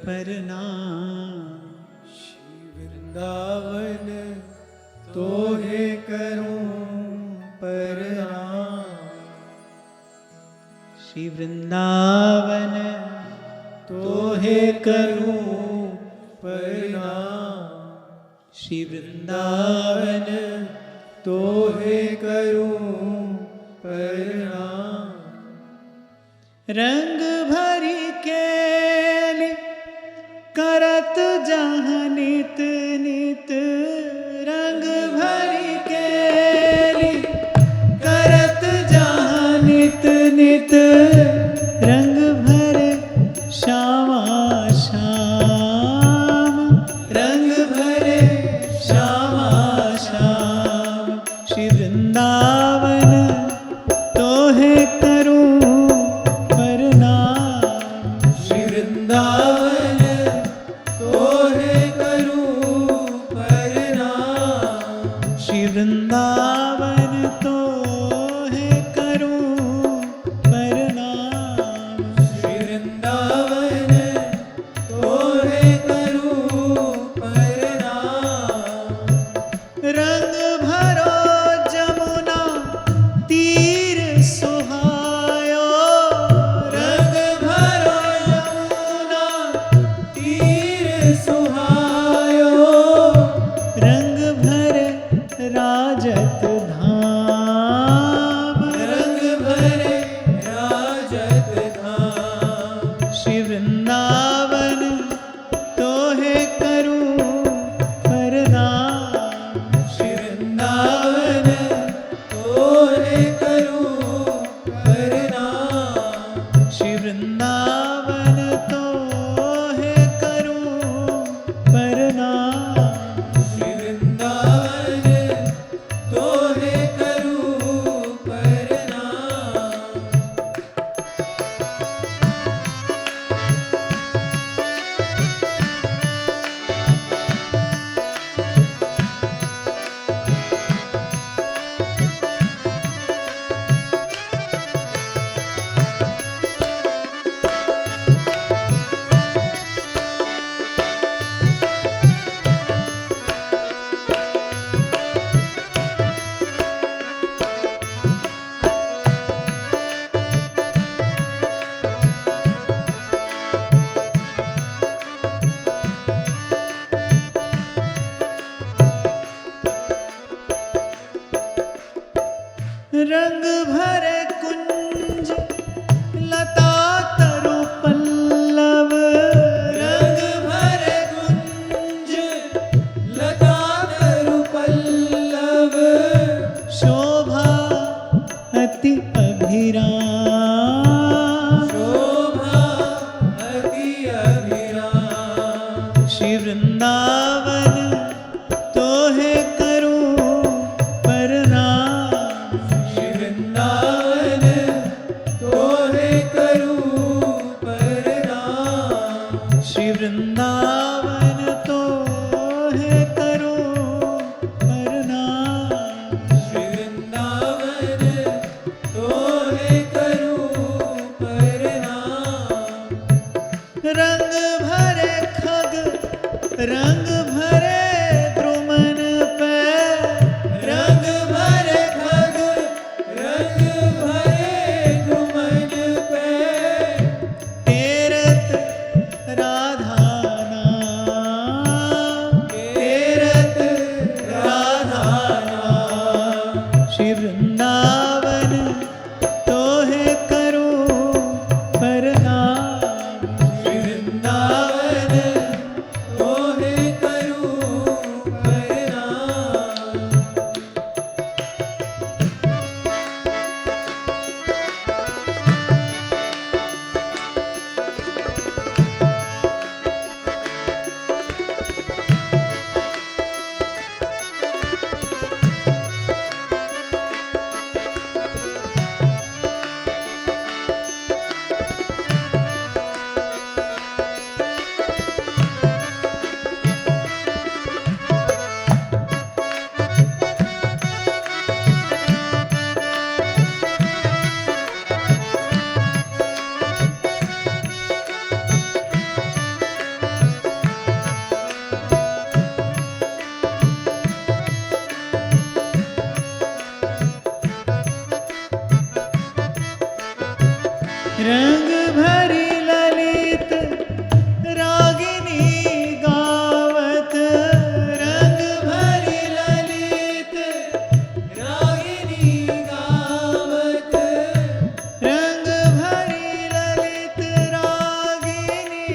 प्रणाम, श्री वृंदावन तोहे करूं प्रणाम, श्री वृंदावन तोहे करूं प्रणाम, श्री वृंदावन तोहे करूं प्रणाम। रंग भरी केली करत जहाँ नित नित, रंग भरी केली करत जहाँ नित नित, रंग भरे श्यामा श्याम, रंग भरे श्यामा श्याम। श्री वृंदावन तोहे करूं प्रणाम, श्री वृंदावन तोहे करूं प्रणाम, श्री वृंदावन तोहे करूं प्रणाम, श्री वृंदावन तोहे करूं प्रणाम। रंग भरो जमुना तीर सुहायो, रंग भरो यमुना तीर सुहायो, रंग भरे राजत धाम, रंग भरे राजत धाम। श्री वृंदावन तोहे करूं प्रणाम, श्री वृंदावन तोहे करूं प्रणाम, श्री वृंदावन तोहे करूं श्री वृंदावन तोहे करूं प्रणाम। श्री वृंदावन तोहे करूं प्रणाम। श्री वृंदावन तोहे करूं प्रणाम। श्री वृंदावन तोहे करूं प्रणाम। रंग भरे खग रंग भरे द्रुमन पे, रंग भरे खग रंग भरे द्रुमन पे, तीरथ राधा नाम, तीरथ राधा नाम। श्री वृंदावन तोहे करूं प्रणाम। श्री वृंदावन तोहे करूं प्रणाम। रंग भरी ललित रागिनी गावत, रंग भरी ललित रागिनी गावत, रंग भरी ललित रागिनी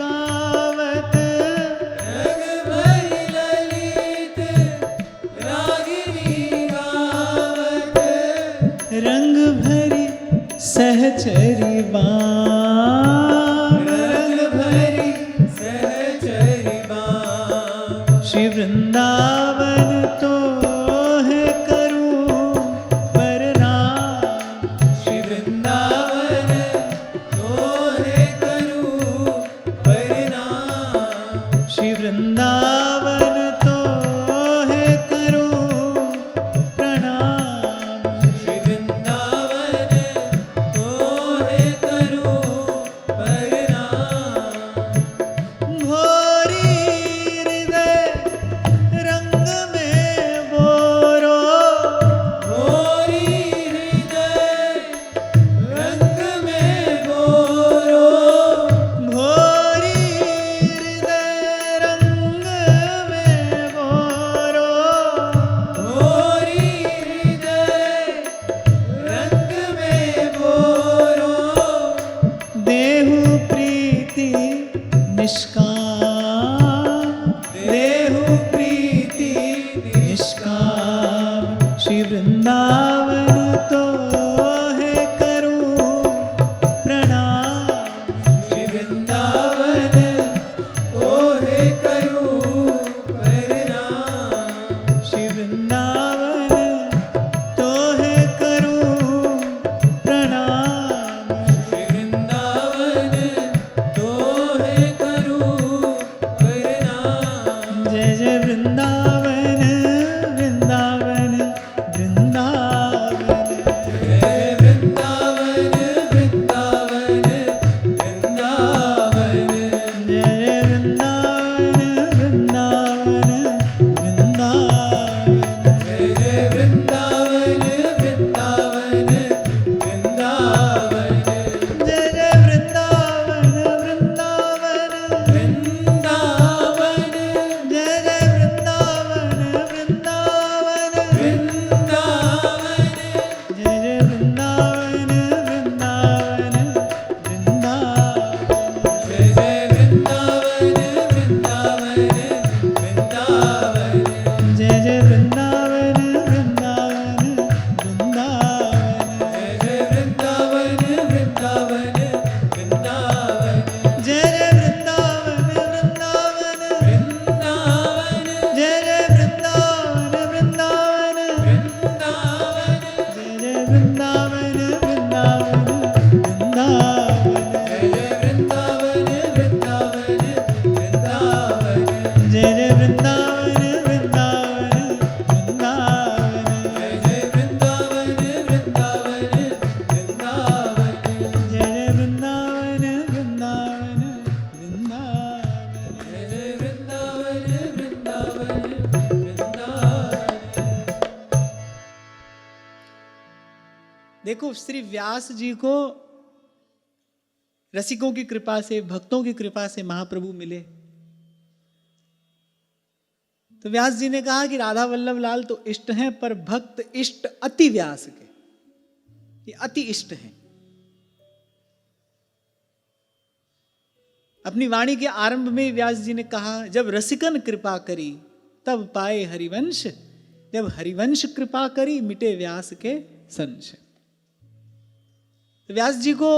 गावत, रंग भरी ललित रागिनी गावत, रंग भरी सहचरी बाम, रंग भरी सहचरी बाम। श्री वृंदावन तोहे करूं प्रणाम। श्री वृंदावन तोहे करूं प्रणाम। श्री वृंदावन तोहे करूं प्रणाम। श्री वृंदावन तोहे करूं प्रणाम। घोरी हृदय रंग में बोरो, घोरी हृदय रंग में बोरो, घोरी हृदय रंग में बोरो, घोरी हृदय रंग में बोरो, देहु प्रीति निष्काम, देहु प्रीति निष्काम। श्री वृंदावन तोहे करूं प्रणाम। श्री वृंदावन तोहे करूं प्रणाम। श्री वृंदावन तोहे करूं प्रणाम। श्री वृंदावन तोहे करूं प्रणाम। जय जय वृंदावन वृंदावन वृंदावन। जय वृंदावन वृंदावन वृंदावन। जय जय वृंदावन वृंदावन वृंदावन। जय जय वृंदावन वृंदावन वृंदावन। जय जय वृंदावन वृंदावन वृंदावन। जय जय वृंदावन वृंदावन। वृंदावन। जय जय वृंदावन वृंदावन वृंदावन। जय जय वृंदावन वृंदावन वृंदावन। जय जय वृंदावन वृंदावन वृंदावन। जय जय वृंदावन वृंदावन वृंदावन। जय जय वृंदावन देखो श्री व्यास जी को रसिकों की कृपा से, भक्तों की कृपा से महाप्रभु मिले। तो व्यास जी ने कहा कि राधा वल्लभ लाल तो इष्ट हैं, पर भक्त इष्ट अति व्यास के, ये अति इष्ट हैं। अपनी वाणी के आरंभ में व्यास जी ने कहा, जब रसिकन कृपा करी तब पाए हरिवंश, जब हरिवंश कृपा करी मिटे व्यास के संश। तो व्यास जी को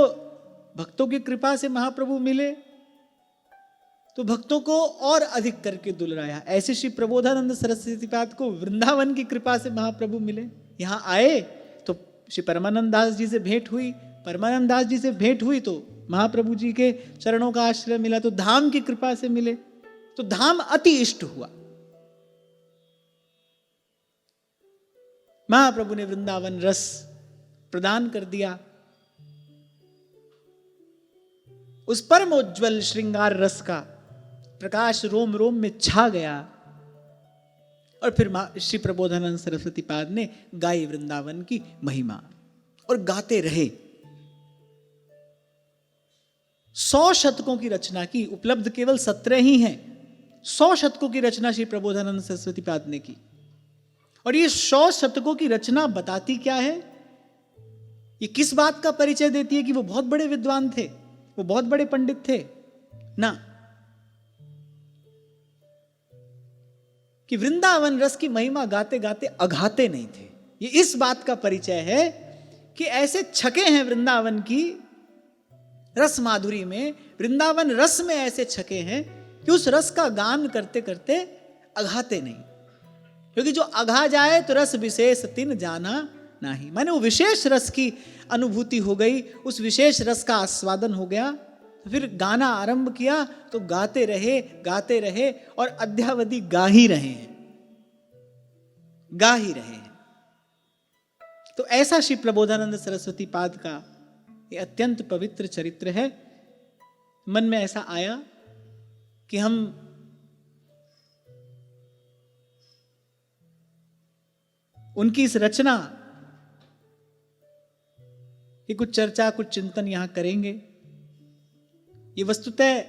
भक्तों की कृपा से महाप्रभु मिले, तो भक्तों को और अधिक करके दुलराया। ऐसे श्री प्रबोधानंद सरस्वती पाद को वृंदावन की कृपा से महाप्रभु मिले। यहाँ आए तो श्री परमानंद दास जी से भेंट हुई, परमानंद दास जी से भेंट हुई तो महाप्रभु जी के चरणों का आश्रय मिला, तो धाम की कृपा से मिले, तो धाम अति इष्ट हुआ। महाप्रभु ने वृंदावन रस प्रदान कर दिया। उस परमोज्वल श्रृंगार रस का प्रकाश रोम रोम में छा गया। और फिर श्री प्रबोधानंद सरस्वती पाद ने गाई वृंदावन की महिमा और गाते रहे। 100 शतकों की रचना की, उपलब्ध केवल 17 ही हैं। 100 शतकों की रचना श्री प्रबोधानंद सरस्वती पाद ने की। और ये 100 शतकों की रचना बताती क्या है? ये किस बात का परिचय देती है कि वो बहुत बड़े विद्वान थे, वो बहुत बड़े पंडित थे? ना, कि वृंदावन रस की महिमा गाते गाते अघाते नहीं थे। ये इस बात का परिचय है कि ऐसे छके हैं वृंदावन की रस माधुरी में, वृंदावन रस में ऐसे छके हैं कि उस रस का गान करते करते अघाते नहीं। क्योंकि जो अघा जाए तो रस विशेष तिन जाना नहीं, माने वो विशेष रस की अनुभूति हो गई, उस विशेष रस का आस्वादन हो गया। तो फिर गाना आरंभ किया तो गाते रहे और अद्यावधि गा ही रहे हैं। तो ऐसा श्री प्रबोधानंद सरस्वती पाद का ये अत्यंत पवित्र चरित्र है। मन में ऐसा आया कि हम उनकी इस रचना की कुछ चर्चा, कुछ चिंतन यहां करेंगे। ये वस्तुतः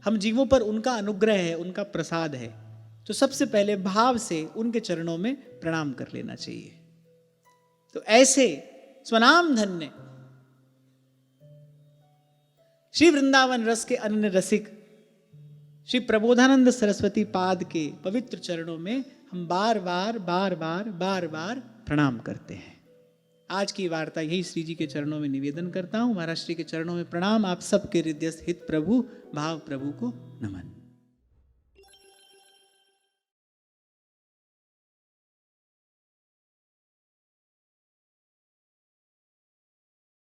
हम जीवों पर उनका अनुग्रह है, उनका प्रसाद है। तो सबसे पहले भाव से उनके चरणों में प्रणाम कर लेना चाहिए। तो ऐसे स्वनाम धन्य श्री वृंदावन रस के अन्य रसिक श्री प्रबोधानंद सरस्वती पाद के पवित्र चरणों में हम बार बार प्रणाम करते हैं। आज की वार्ता यही श्री जी के चरणों में निवेदन करता हूं। महाराज श्री के चरणों में प्रणाम। आप सबके हृदय हित प्रभु भाव प्रभु को नमन।